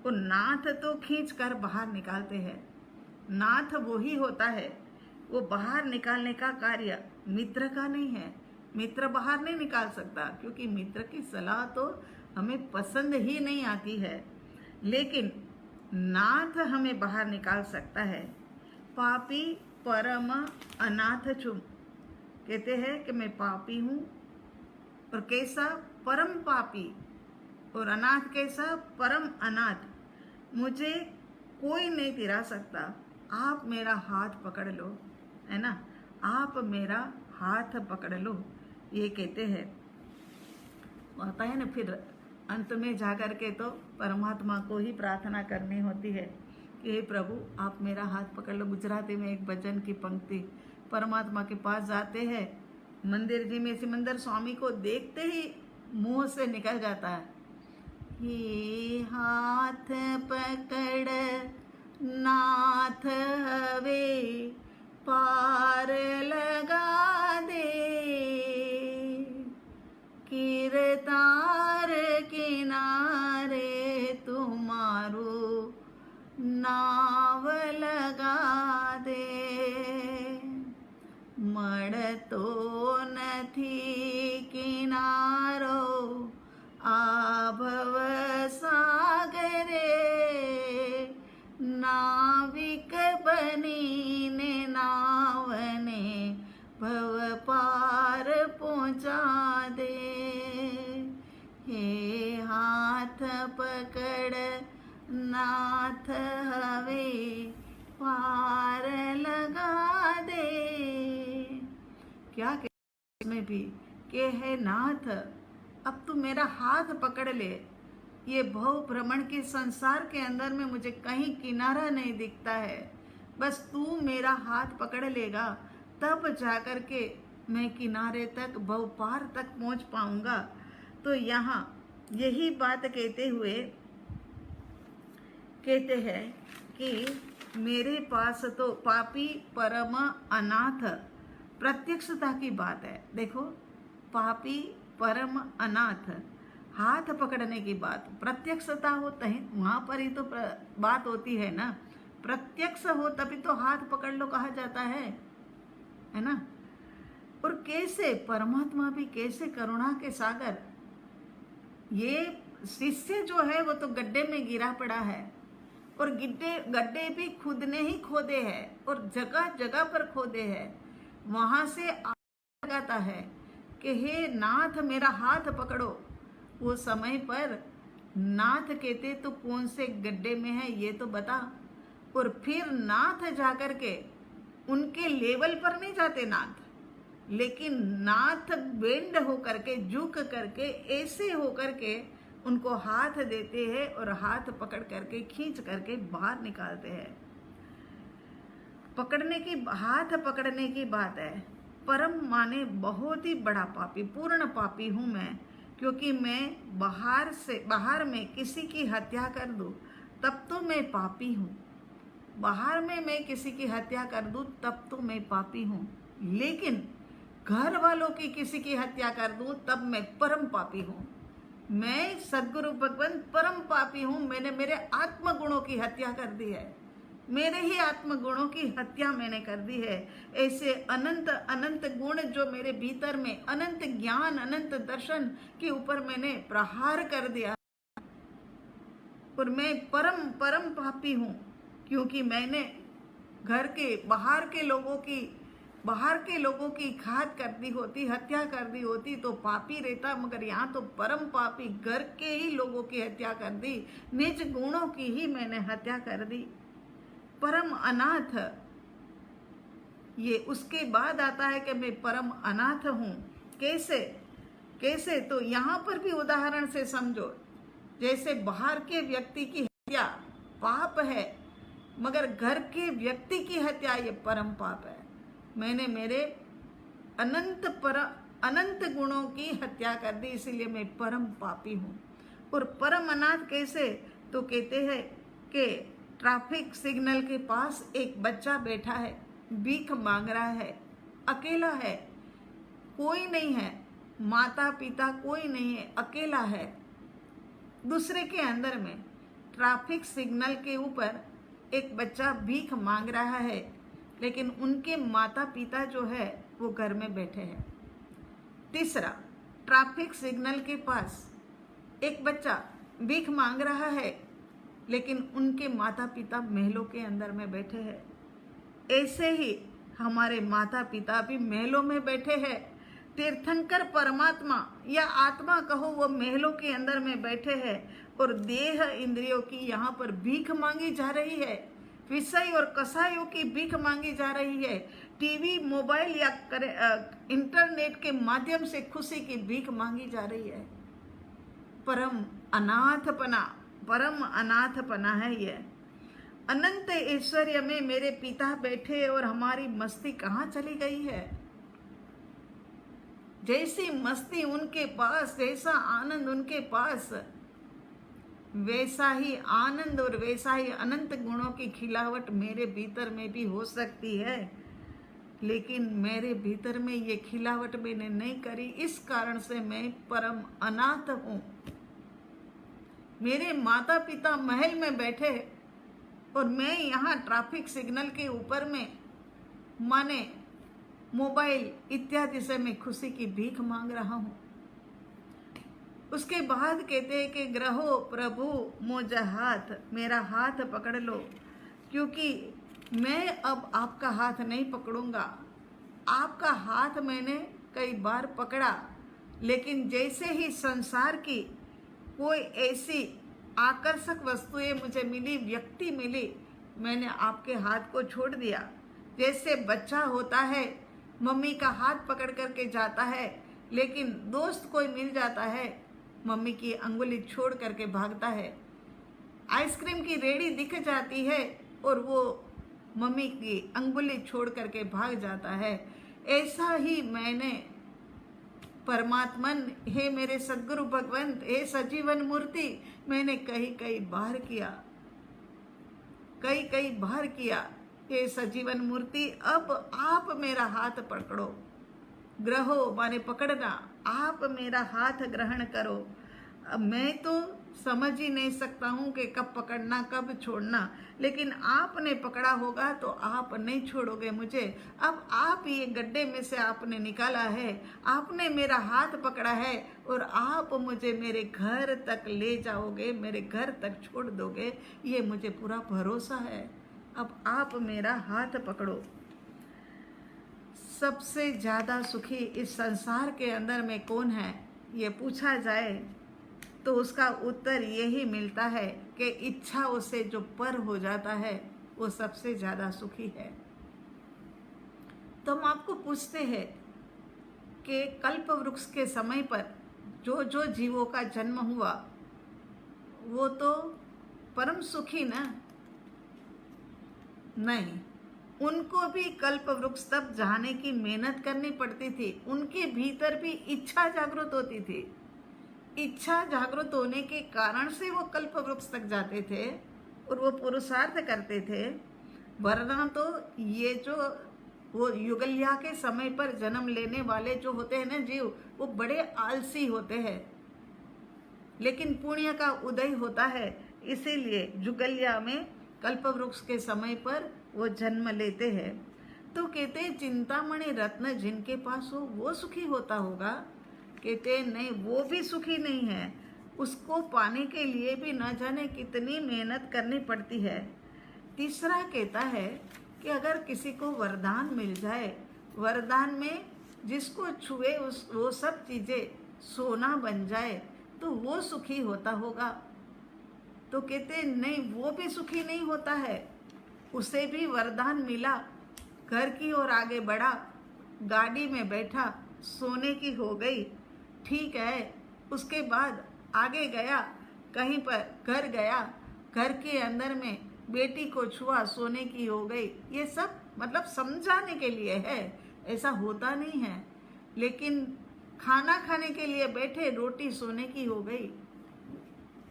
और नाथ तो खींच कर बाहर निकालते हैं, नाथ वो ही होता है, वो बाहर निकालने का कार्य मित्र का नहीं है। मित्र बाहर नहीं निकाल सकता, क्योंकि मित्र की सलाह तो हमें पसंद ही नहीं आती है, लेकिन नाथ हमें बाहर निकाल सकता है। पापी परम अनाथ चुम, कहते हैं कि मैं पापी हूँ, और कैसा, परम पापी, और अनाथ कैसा, परम अनाथ, मुझे कोई नहीं गिरा सकता, आप मेरा हाथ पकड़ लो, है ना, आप मेरा हाथ पकड़ लो, ये कहते हैं। होता है ना, फिर अंत में जाकर के तो परमात्मा को ही प्रार्थना करनी होती है कि हे प्रभु आप मेरा हाथ पकड़ लो। गुजराती में एक भजन की पंक्ति, परमात्मा के पास जाते हैं, मंदिर जी में सिमंदर स्वामी को देखते ही मुंह से निकल जाता है, ये हाथ पकड़ नाथ हवे पार लगा दे, किरतार किनारे तुम्हारू नाव लगा दे, મળતો નથી કિનારો આ ભવ સાગરે, નાવિક બનીને નાવને ભવ પાર પહોંચા દે, હે હાથ પકડ नाथ हवे पार लगा दे। क्या कहते में भी कि है नाथ अब तू मेरा हाथ पकड़ ले, ये भव भ्रमण के संसार के अंदर में मुझे कहीं किनारा नहीं दिखता है, बस तू मेरा हाथ पकड़ लेगा तब जाकर के मैं किनारे तक, भव पार तक पहुंच पाऊंगा। तो यहाँ यही बात कहते हुए कहते हैं कि मेरे पास तो पापी परम अनाथ, प्रत्यक्षता की बात है। देखो, पापी परम अनाथ, हाथ पकड़ने की बात, प्रत्यक्षता हो तहीं वहाँ पर ही तो बात होती है ना, प्रत्यक्ष हो तभी तो हाथ पकड़ लो कहा जाता है ना। और कैसे परमात्मा भी कैसे करुणा के सागर, ये शिष्य जो है वो तो गड्ढे में गिरा पड़ा है, और गड्ढे भी खुद ने ही खोदे हैं और जगह जगह पर खोदे हैं, वहां से लगाता है कि हे नाथ मेरा हाथ पकड़ो। वो समय पर नाथ कहते तो कौन से गड्ढे में है ये तो बता, और फिर नाथ जाकर के उनके लेवल पर नहीं जाते नाथ, लेकिन नाथ बेंड होकर के, झुक करके, ऐसे होकर के उनको हाथ देते हैं और हाथ पकड़ करके खींच करके बाहर निकालते हैं। पकड़ने की, हाथ पकड़ने की बात है। परम माने बहुत ही बड़ा पापी, पूर्ण पापी हूं मैं, क्योंकि मैं बाहर में किसी की हत्या कर दूं तब तो मैं पापी हूं, बाहर में मैं किसी की हत्या कर दूं तब तो मैं पापी हूं, लेकिन घर वालों की किसी की हत्या कर दूं तब मैं परम पापी हूं। मैं सदगुरु भगवान परम पापी हूं, मैंने मेरे आत्म गुणों की हत्या कर दी है, मेरे ही आत्म गुणों की हत्या मैंने कर दी है। ऐसे अनंत अनंत गुण जो मेरे भीतर में, अनंत ज्ञान, अनंत दर्शन के ऊपर मैंने प्रहार कर दिया, और मैं परम परम पापी हूं, क्योंकि मैंने घर के बाहर के लोगों की घात कर दी होती, हत्या कर दी होती तो पापी रहता, मगर यहाँ तो परम पापी, घर के ही लोगों की हत्या कर दी, निज गुणों की ही मैंने हत्या कर दी। परम अनाथ, ये उसके बाद आता है कि मैं परम अनाथ हूँ। कैसे कैसे, तो यहाँ पर भी उदाहरण से समझो, जैसे बाहर के व्यक्ति की हत्या पाप है, मगर घर के व्यक्ति की हत्या ये परम पाप है। मैंने मेरे अनंत गुणों की हत्या कर दी, इसीलिए मैं परम पापी हूँ। और परम अनाथ कैसे? तो कहते हैं कि ट्रैफिक सिग्नल के पास एक बच्चा बैठा है, भीख मांग रहा है, अकेला है, कोई नहीं है, माता पिता कोई नहीं है, अकेला है। दूसरे के अंदर में ट्रैफिक सिग्नल के ऊपर एक बच्चा भीख मांग रहा है, लेकिन उनके माता पिता जो है वो घर में बैठे हैं। तीसरा, ट्रैफिक सिग्नल के पास एक बच्चा भीख मांग रहा है, लेकिन उनके माता पिता महलों के अंदर में बैठे हैं। ऐसे ही हमारे माता पिता भी महलों में बैठे हैं। तीर्थंकर परमात्मा या आत्मा कहो, वो महलों के अंदर में बैठे हैं और देह इंद्रियों की यहाँ पर भीख मांगी जा रही है। विषय और कसायों की भीख मांगी जा रही है। टीवी, मोबाइल या इंटरनेट के माध्यम से खुशी की भीख मांगी जा रही है। परम अनाथपना है ये। अनंत ऐश्वर्य में मेरे पिता बैठे और हमारी मस्ती कहाँ चली गई है? जैसी मस्ती उनके पास, जैसा आनंद उनके पास, वैसा ही आनंद और वैसा ही अनंत गुणों की खिलावट मेरे भीतर में भी हो सकती है, लेकिन मेरे भीतर में ये खिलावट मैंने नहीं करी, इस कारण से मैं परम अनाथ हूँ। मेरे माता पिता महल में बैठे और मैं यहाँ ट्रैफिक सिग्नल के ऊपर में माने मोबाइल इत्यादि से मैं खुशी की भीख मांग रहा हूँ। उसके बाद कहते हैं कि ग्रहो प्रभु मोजा हाथ, मेरा हाथ पकड़ लो, क्योंकि मैं अब आपका हाथ नहीं पकड़ूंगा। आपका हाथ मैंने कई बार पकड़ा, लेकिन जैसे ही संसार की कोई ऐसी आकर्षक वस्तुएं मुझे मिली, व्यक्ति मिली, मैंने आपके हाथ को छोड़ दिया। जैसे बच्चा होता है, मम्मी का हाथ पकड़ करके जाता है, लेकिन दोस्त कोई मिल जाता है, मम्मी की अंगुली छोड़ करके भागता है। आइसक्रीम की रेडी दिख जाती है और वो मम्मी की अंगुली छोड़ करके भाग जाता है। ऐसा ही मैंने परमात्मन, हे मेरे सद्गुरु भगवंत, हे सजीवन मूर्ति, मैंने कई बार किया। हे सजीवन मूर्ति, अब आप मेरा हाथ पकड़ो। ग्रहो माने पकड़ना, आप मेरा हाथ ग्रहण करो। अब मैं तो समझ ही नहीं सकता हूँ कि कब पकड़ना कब छोड़ना, लेकिन आपने पकड़ा होगा तो आप नहीं छोड़ोगे मुझे। अब आप ये गड्ढे में से आपने निकाला है, आपने मेरा हाथ पकड़ा है और आप मुझे मेरे घर तक ले जाओगे, मेरे घर तक छोड़ दोगे, ये मुझे पूरा भरोसा है। अब आप मेरा हाथ पकड़ो। सबसे ज़्यादा सुखी इस संसार के अंदर में कौन है, ये पूछा जाए तो उसका उत्तर यही मिलता है कि इच्छाओं से जो पर हो जाता है वो सबसे ज़्यादा सुखी है। तो हम आपको पूछते हैं कि कल्प वृक्ष के समय पर जो जो जीवों का जन्म हुआ वो तो परम सुखी ना? नहीं, उनको भी कल्प वृक्ष तक जाने की मेहनत करनी पड़ती थी। उनके भीतर भी इच्छा जागृत होती थी। इच्छा जागृत होने के कारण से वो कल्प वृक्ष तक जाते थे और वो पुरुषार्थ करते थे। वरना तो ये जो वो युगल्या के समय पर जन्म लेने वाले जो होते हैं ना जीव, वो बड़े आलसी होते हैं। लेकिन पुण्य का उदय होता है, इसीलिए जुगल्या में कल्प वृक्ष के समय पर वो जन्म लेते हैं। तो कहते हैं चिंतामणि रत्न जिनके पास हो वो सुखी होता होगा। कहते नहीं, वो भी सुखी नहीं है। उसको पाने के लिए भी न जाने कितनी मेहनत करनी पड़ती है। तीसरा कहता है कि अगर किसी को वरदान मिल जाए, वरदान में जिसको छुए वो सब चीज़ें सोना बन जाए, तो वो सुखी होता होगा। तो कहते नहीं, वो भी सुखी नहीं होता है। उसे भी वरदान मिला, घर की ओर आगे बढ़ा, गाड़ी में बैठा, सोने की हो गई, ठीक है। उसके बाद आगे गया, कहीं पर घर गया, घर के अंदर में बेटी को छुआ सोने की हो गई, ये सब मतलब समझाने के लिए है, ऐसा होता नहीं है। लेकिन खाना खाने के लिए बैठे, रोटी सोने की हो गई,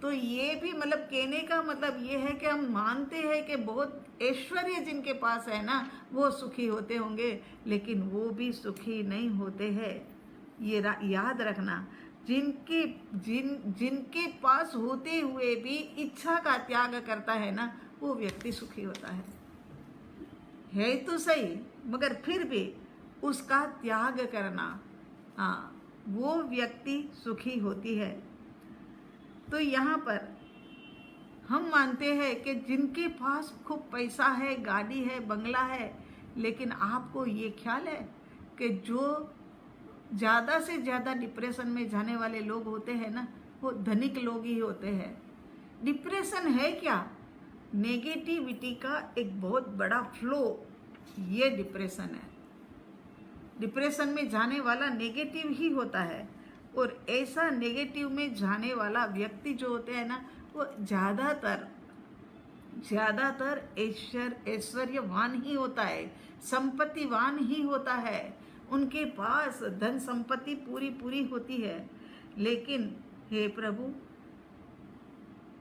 तो ये भी मतलब कहने का मतलब ये है कि हम मानते हैं कि बहुत ऐश्वर्य जिनके पास है ना वो सुखी होते होंगे, लेकिन वो भी सुखी नहीं होते हैं। ये याद रखना, जिनके पास होते हुए भी इच्छा का त्याग करता है ना, वो व्यक्ति सुखी होता है तो सही, मगर फिर भी उसका त्याग करना, हाँ, वो व्यक्ति सुखी होती है। तो यहाँ पर हम मानते हैं कि जिनके पास खूब पैसा है, गाड़ी है, बंगला है, लेकिन आपको ये ख्याल है कि जो ज़्यादा से ज़्यादा डिप्रेशन में जाने वाले लोग होते हैं ना, वो धनिक लोग ही होते हैं। डिप्रेशन है क्या? नेगेटिविटी का एक बहुत बड़ा फ्लो, ये डिप्रेशन है। डिप्रेशन में जाने वाला नेगेटिव ही होता है, और ऐसा नेगेटिव में जाने वाला व्यक्ति जो होते हैं ना, वो ज़्यादातर ऐश्वर्यवान ही होता है, संपत्तिवान ही होता है, उनके पास धन संपत्ति पूरी पूरी होती है। लेकिन हे प्रभु,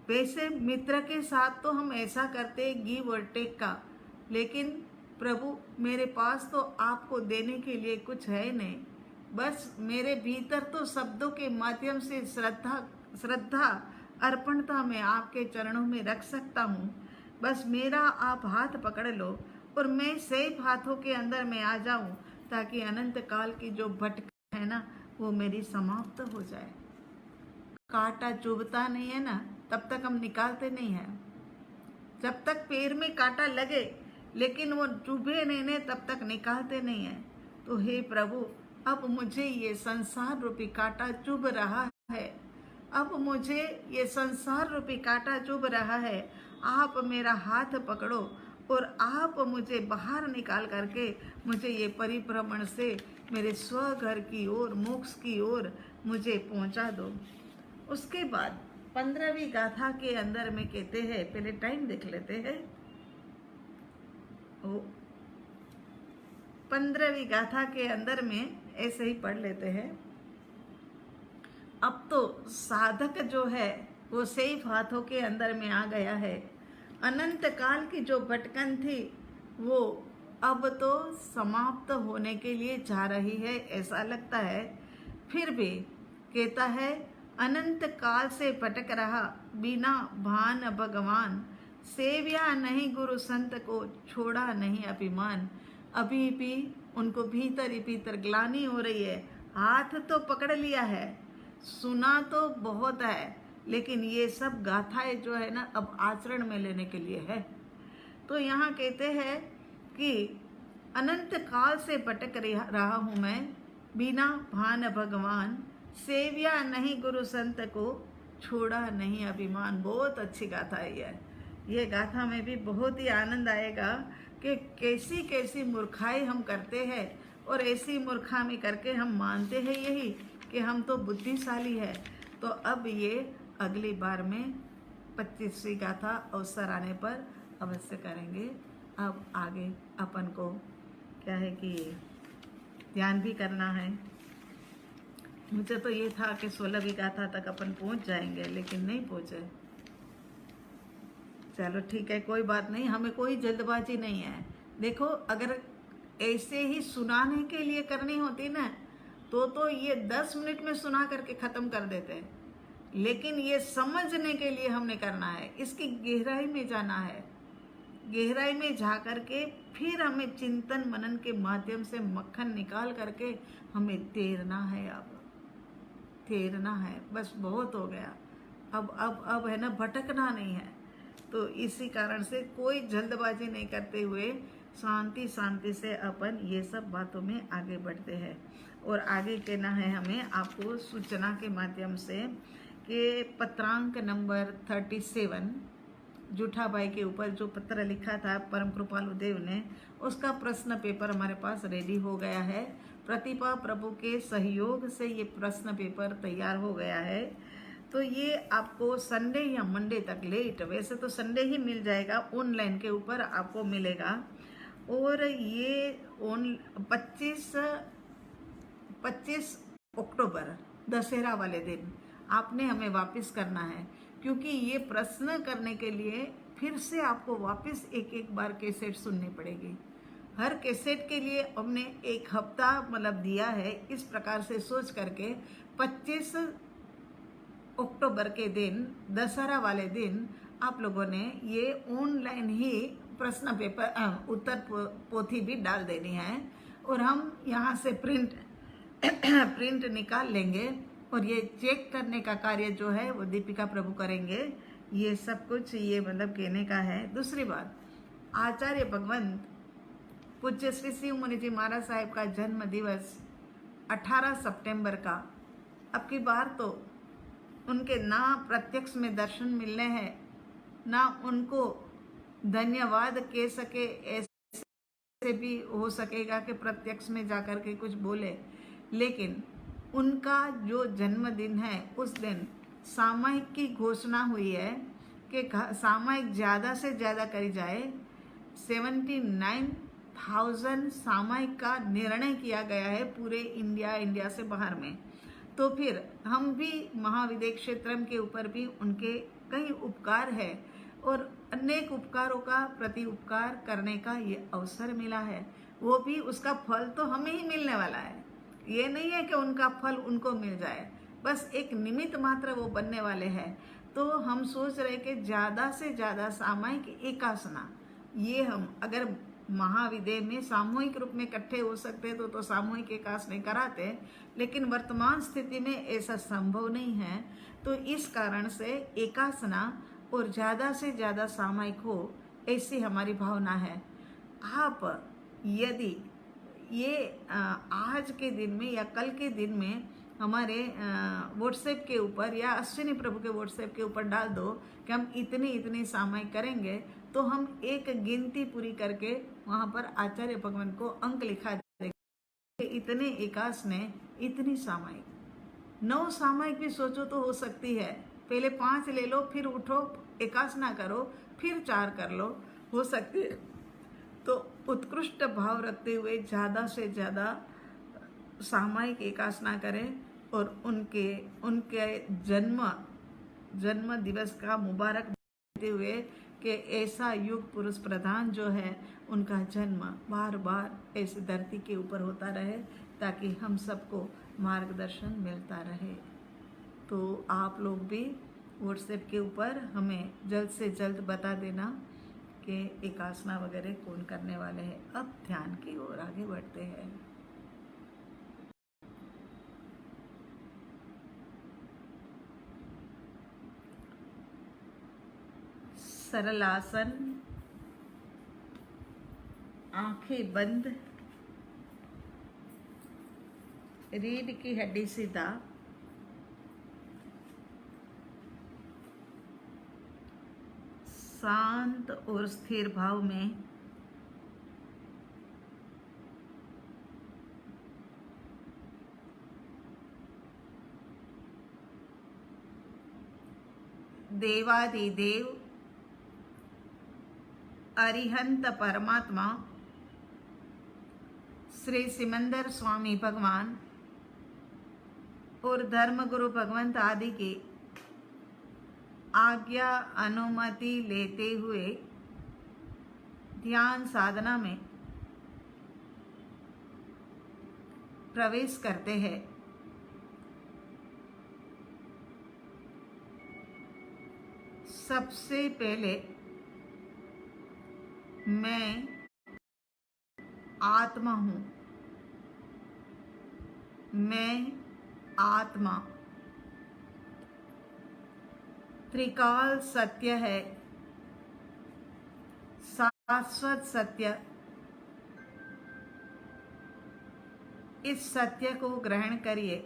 वैसे मित्र के साथ तो हम ऐसा करते हैं गिव और टेक का, लेकिन प्रभु मेरे पास तो आपको देने के लिए कुछ है नहीं, बस मेरे भीतर तो शब्दों के माध्यम से श्रद्धा अर्पणता में आपके चरणों में रख सकता हूँ। बस मेरा आप हाथ पकड़ लो और मैं सेफ हाथों के अंदर में आ जाऊँ, ताकि अनंत काल की जो भटक है ना, वो मेरी समाप्त हो जाए। कांटा चुभता नहीं है ना, तब तक हम निकालते नहीं हैं। जब तक पैर में कांटा लगे लेकिन वो चुभे नहीं, तब तक निकालते नहीं हैं। तो हे प्रभु, अब मुझे ये संसार रूपी कांटा चुभ रहा है, अब मुझे ये संसार रूपी कांटा चुभ रहा है। आप मेरा हाथ पकड़ो और आप मुझे बाहर निकाल करके मुझे ये परिभ्रमण से मेरे स्वघर की ओर, मोक्ष की ओर मुझे पहुंचा दो। उसके बाद 15वीं गाथा के अंदर में कहते हैं, पहले टाइम देख लेते हैं, 15वीं गाथा के अंदर में ऐसे ही पढ़ लेते हैं। अब तो साधक जो है वो सेफ हाथों के अंदर में आ गया है। अनंत काल की जो भटकन थी वो अब तो समाप्त होने के लिए जा रही है, ऐसा लगता है। फिर भी कहता है, अनंत काल से भटक रहा बिना भान भगवान, सेव्या नहीं गुरु संत को, छोड़ा नहीं अभिमान। अभी भी उनको भीतर ही भीतर ग्लानि हो रही है। हाथ तो पकड़ लिया है, सुना तो बहुत है, लेकिन ये सब गाथाएं जो है ना, अब आचरण में लेने के लिए है। तो यहाँ कहते हैं कि अनंत काल से भटक रहा हूँ मैं, बिना भान भगवान, सेव्या नहीं गुरु संत को, छोड़ा नहीं अभिमान। बहुत अच्छी गाथा है ये गाथा में भी बहुत ही आनंद आएगा कि कैसी कैसी मूर्खाई हम करते हैं, और ऐसी मूर्खामी करके हम मानते हैं यही कि हम तो बुद्धिशाली है। तो अब ये अगली बार में 25वीं गाथा अवसर आने पर अवश्य करेंगे। अब आगे अपन को क्या है कि ध्यान भी करना है। मुझे तो ये था कि 16वीं गाथा तक अपन पहुंच जाएंगे, लेकिन नहीं पहुंचे। चलो ठीक है, कोई बात नहीं, हमें कोई जल्दबाजी नहीं है। देखो, अगर ऐसे ही सुनाने के लिए करनी होती ना, तो ये 10 मिनट में सुना करके ख़त्म कर देते हैं, लेकिन ये समझने के लिए हमने करना है, इसकी गहराई में जाना है। गहराई में जा करके फिर हमें चिंतन मनन के माध्यम से मक्खन निकाल करके हमें तैरना है। अब तैरना है, बस बहुत हो गया। अब है ना, भटकना नहीं है। तो इसी कारण से कोई जल्दबाजी नहीं करते हुए शांति शांति से अपन ये सब बातों में आगे बढ़ते हैं। और आगे कहना है हमें आपको सूचना के माध्यम से कि पत्रांक नंबर 37 जूठा भाई के ऊपर जो पत्र लिखा था परम कृपालु देव ने, उसका प्रश्न पेपर हमारे पास रेडी हो गया है। प्रतिभा प्रभु के सहयोग से ये प्रश्न पेपर तैयार हो गया है। तो ये आपको संडे या मंडे तक लेट, वैसे तो संडे ही मिल जाएगा, ऑनलाइन के ऊपर आपको मिलेगा। और ये 25 अक्टूबर दशहरा वाले दिन आपने हमें वापस करना है, क्योंकि ये प्रश्न करने के लिए फिर से आपको वापस एक एक बार कैसेट सुननी पड़ेगी। हर कैसेट के लिए हमने एक हफ्ता मतलब दिया है। इस प्रकार से सोच करके 25 अक्टूबर के दिन, दशहरा वाले दिन, आप लोगों ने ये ऑनलाइन ही प्रश्न पेपर उत्तर पोथी भी डाल देनी है, और हम यहाँ से प्रिंट निकाल लेंगे, और ये चेक करने का कार्य जो है वो दीपिका प्रभु करेंगे। ये सब कुछ ये मतलब कहने का है। दूसरी बात, आचार्य भगवंत पूज्य श्री शिव मुनि जी महाराज साहेब का जन्म दिवस 18 सितंबर का, अब की बार तो उनके ना प्रत्यक्ष में दर्शन मिलने हैं, ना उनको धन्यवाद कह सके, ऐसे भी हो सकेगा कि प्रत्यक्ष में जाकर के कुछ बोले, लेकिन उनका जो जन्मदिन है उस दिन सामयिक की घोषणा हुई है कि सामयिक ज़्यादा से ज़्यादा करी जाए। 79,000 सामयिक का निर्णय किया गया है पूरे इंडिया से बाहर में। तो फिर हम भी महाविद्य क्षेत्रम के ऊपर भी उनके कई उपकार है, और अनेक उपकारों का प्रति उपकार करने का ये अवसर मिला है। वो भी उसका फल तो हमें ही मिलने वाला है, ये नहीं है कि उनका फल उनको मिल जाए, बस एक निमित्त मात्र वो बनने वाले हैं। तो हम सोच रहे कि ज़्यादा से ज़्यादा सामयिक एकासना, ये हम अगर महाविद्य में सामूहिक रूप में इकट्ठे हो सकते तो सामूहिक एकासना कराते, लेकिन वर्तमान स्थिति में ऐसा संभव नहीं है। तो इस कारण से एकासना और ज़्यादा से ज़्यादा सामयिक हो, ऐसी हमारी भावना है। आप यदि ये आज के दिन में या कल के दिन में हमारे व्हाट्सएप के ऊपर या अश्विनी प्रभु के व्हाट्सएप के ऊपर डाल दो कि हम इतनी सामयिक करेंगे, तो हम एक गिनती पूरी करके वहाँ पर आचार्य भगवान को अंक लिखा देंगे, इतने एकास ने इतनी सामयिक। 9 सामयिक भी सोचो तो हो सकती है, पहले 5 ले लो, फिर उठो, एकास ना करो, फिर 4 कर लो, हो सकती है। तो उत्कृष्ट भाव रखते हुए ज़्यादा से ज़्यादा सामयिक एकासना करें, और उनके जन्म दिवस का मुबारक देते हुए कि ऐसा युग पुरुष प्रधान जो है उनका जन्म बार बार ऐसी धरती के ऊपर होता रहे, ताकि हम सबको मार्गदर्शन मिलता रहे। तो आप लोग भी व्हाट्सएप के ऊपर हमें जल्द से जल्द बता देना कि एकासना वगैरह कौन करने वाले हैं। अब ध्यान की ओर आगे बढ़ते हैं। सरल आसन, आंखें बंद, रीढ़ की हड्डी सीधा, शांत और स्थिर भाव में देवादिदेव अरिहंत परमात्मा श्री सिमंदर स्वामी भगवान और धर्मगुरु भगवंत आदि की आज्ञा अनुमति लेते हुए ध्यान साधना में प्रवेश करते हैं। सबसे पहले मैं आत्मा हूँ, मैं आत्मा त्रिकाल सत्य है, शाश्वत सत्य। इस सत्य को ग्रहण करिए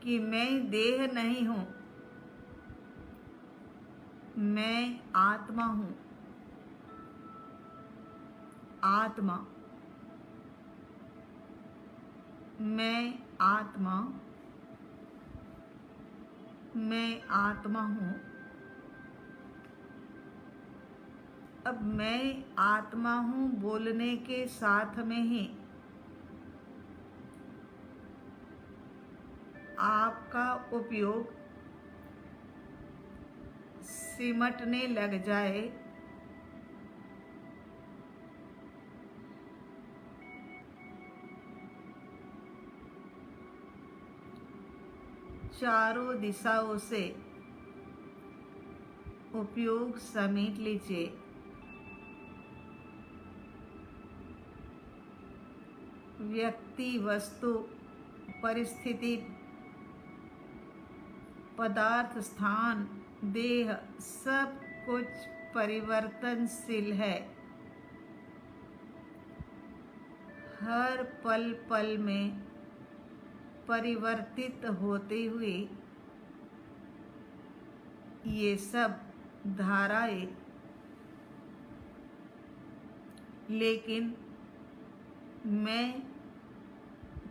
कि मैं देह नहीं हूँ, मैं आत्मा हूँ। आत्मा, मैं आत्मा मैं आत्मा हूँ। अब मैं आत्मा हूँ बोलने के साथ में ही आपका उपयोग सिमटने लग जाए चारों दिशाओं से उपयोग समेट लीजिए। व्यक्ति, वस्तु, परिस्थिति, पदार्थ, स्थान, देह सब कुछ परिवर्तनशील है। हर पल पल में परिवर्तित होते हुए ये सब धाराएं, लेकिन मैं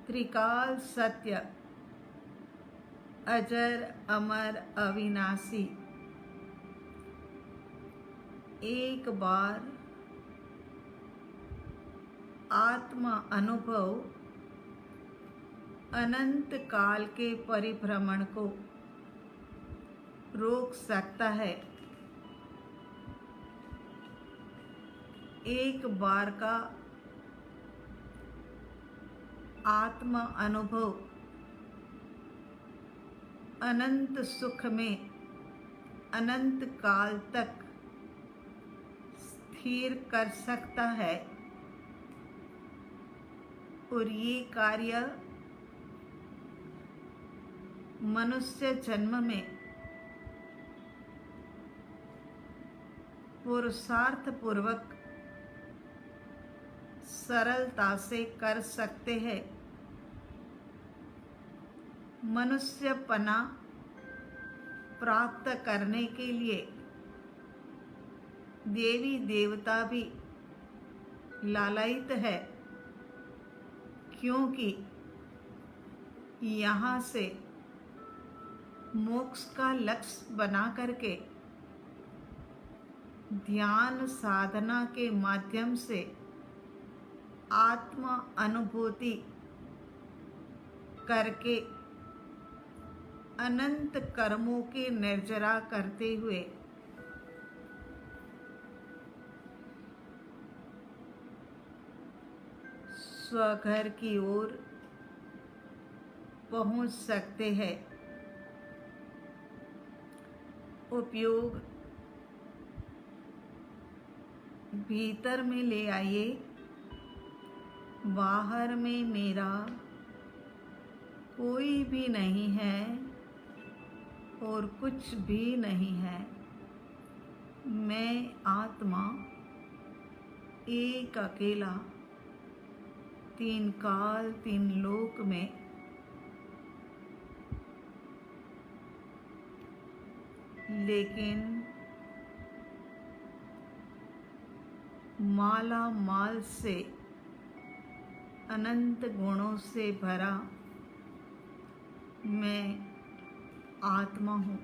त्रिकाल सत्य, अजर अमर अविनाशी, एक बार आत्म अनुभव अनंत काल के परिभ्रमण को रोक सकता है। एक बार का आत्म अनुभव अनंत सुख में अनंत काल तक स्थिर कर सकता है, और ये कार्य मनुष्य जन्म में पुरुषार्थ पूर्वक सरलता से कर सकते हैं। मनुष्यपना प्राप्त करने के लिए देवी देवता भी लालायित है, क्योंकि यहाँ से मोक्ष का लक्ष्य बना करके ध्यान साधना के माध्यम से आत्म अनुभूति करके अनंत कर्मों के निर्जरा करते हुए स्वघर की ओर पहुंच सकते हैं। उपयोग भीतर में ले आइए। बाहर में मेरा कोई भी नहीं है और कुछ भी नहीं है। मैं आत्मा एक अकेला तीन काल तीन लोक में लेकिन माला माल से अनंत गुणों से भरा मैं आत्मा हूँ।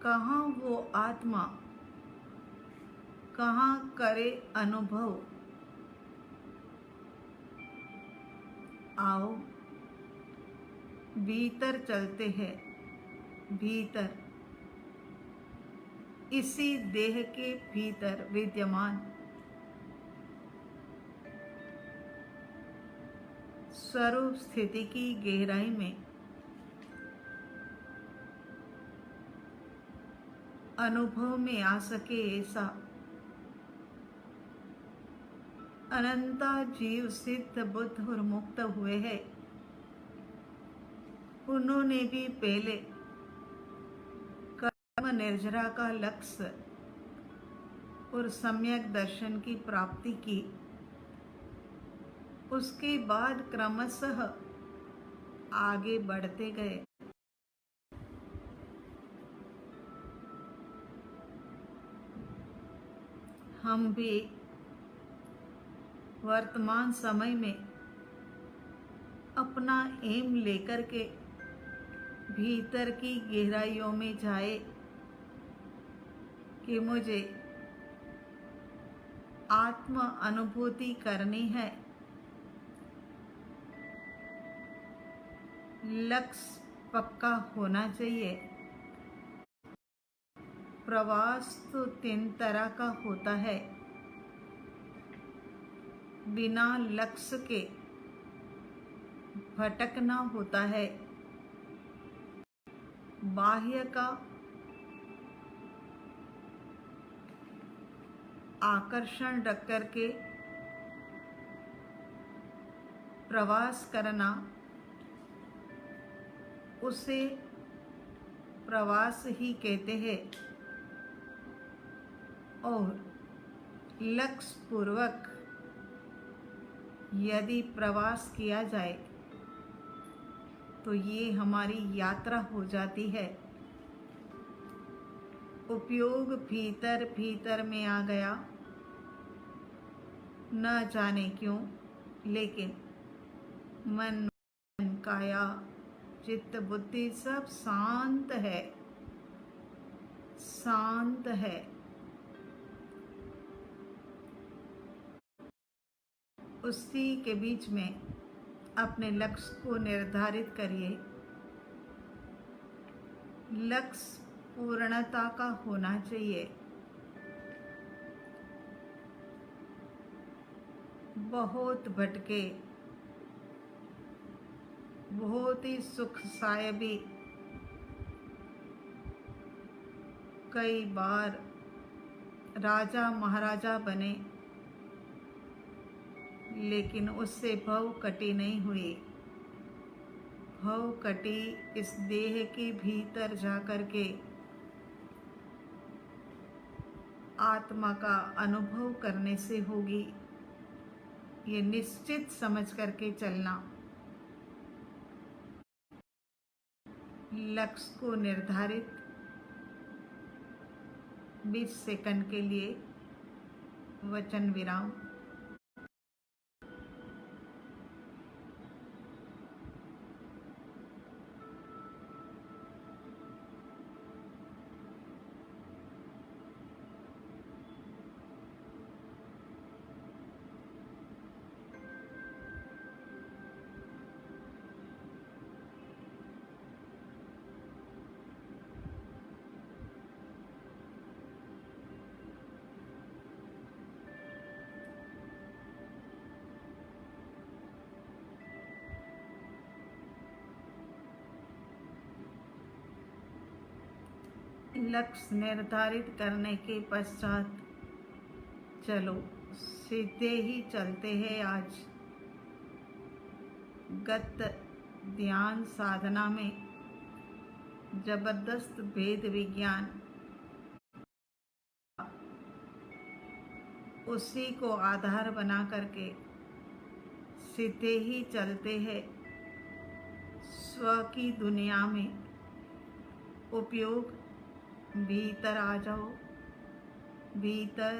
कहाँ वो आत्मा, कहाँ करे अनुभव। आओ भीतर चलते हैं। भीतर, इसी देह के भीतर विद्यमान स्वरूप स्थिति की गहराई में अनुभव में आ सके ऐसा अनंता जीव सिद्ध बुद्ध और मुक्त हुए हैं। उन्होंने भी पहले कर्म निर्जरा का लक्ष्य और सम्यक दर्शन की प्राप्ति की। उसके बाद क्रमशः आगे बढ़ते गए। हम भी वर्तमान समय में अपना एम लेकर के भीतर की गहराइयों में जाए कि मुझे आत्म अनुभूति करनी है। लक्ष्य पक्का होना चाहिए। प्रवास तो 3 तरह का होता है। बिना लक्ष्य के भटकना होता है। बाह्य का आकर्षण रख करके प्रवास करना, उसे प्रवास ही कहते हैं। और लक्ष्य पूर्वक यदि प्रवास किया जाए तो ये हमारी यात्रा हो जाती है। उपयोग भीतर भीतर में आ गया, न जाने क्यों, लेकिन मन, काया, चित्त, बुद्धि सब शांत है, शांत है। उसी के बीच में अपने लक्ष्य को निर्धारित करिए। लक्ष्य पूर्णता का होना चाहिए। बहुत भटके, बहुत ही सुख सायबी, कई बार राजा महाराजा बने, लेकिन उससे भव कटी नहीं हुई। भव कटी इस देह के भीतर जाकर के आत्मा का अनुभव करने से होगी। ये निश्चित समझ करके चलना। लक्ष्य को निर्धारित 20 सेकंड के लिए वचन विराम। लक्ष्य निर्धारित करने के पश्चात चलो सीधे ही चलते हैं। आज गत ध्यान साधना में जबरदस्त भेद विज्ञान, उसी को आधार बना करके सीधे ही चलते हैं स्व की दुनिया में। उपयोग भीतर आ जाओ, भीतर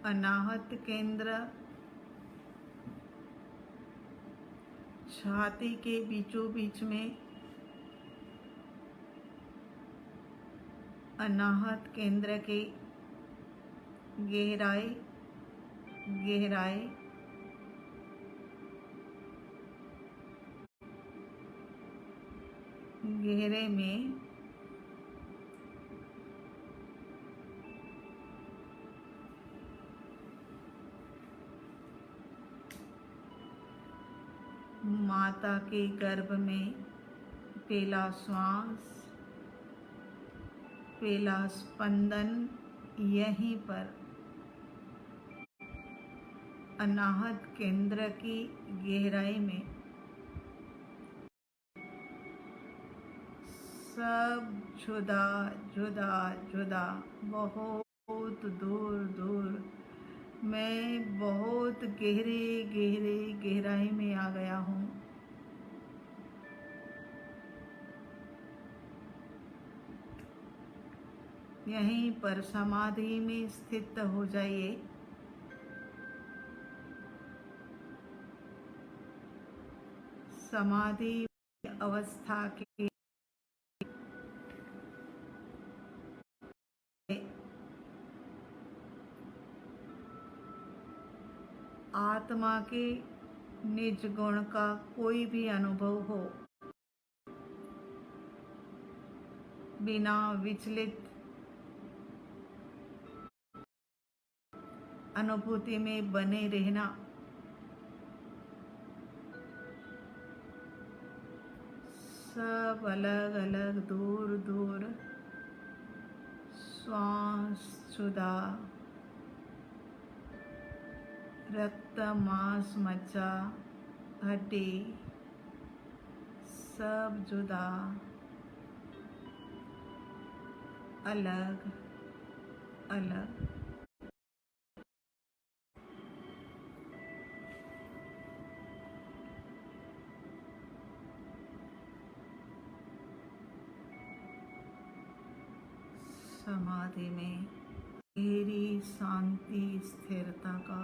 अनाहत केंद्र, छाती के बीचों बीच में अनाहत केंद्र के गहराई गहराई गहरे में माता के गर्भ में पहला श्वास, पहला स्पंदन यहीं पर अनाहत केंद्र की गहराई में। सब जुदा जुदा जुदा, बहुत दूर दूर। मैं बहुत गहरे गहरे गहराई में आ गया हूँ। यहीं पर समाधि में स्थित हो जाइए। समाधि अवस्था के आत्मा के निज गुण का कोई भी अनुभव हो, बिना विचलित अनुभूति में बने रहना सब अलग अलग दूर दूर श्वास जुदा, रक्त मांस मज्जा हड्डी सब जुदा, अलग अलग। समाधि में गहरी शांति स्थिरता का,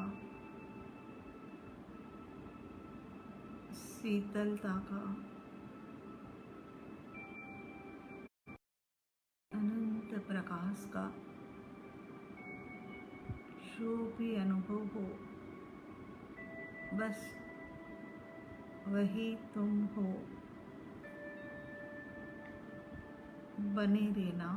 शीतलता का, अनंत प्रकाश का जो भी अनुभव हो, बस वही तुम हो, बने रहना।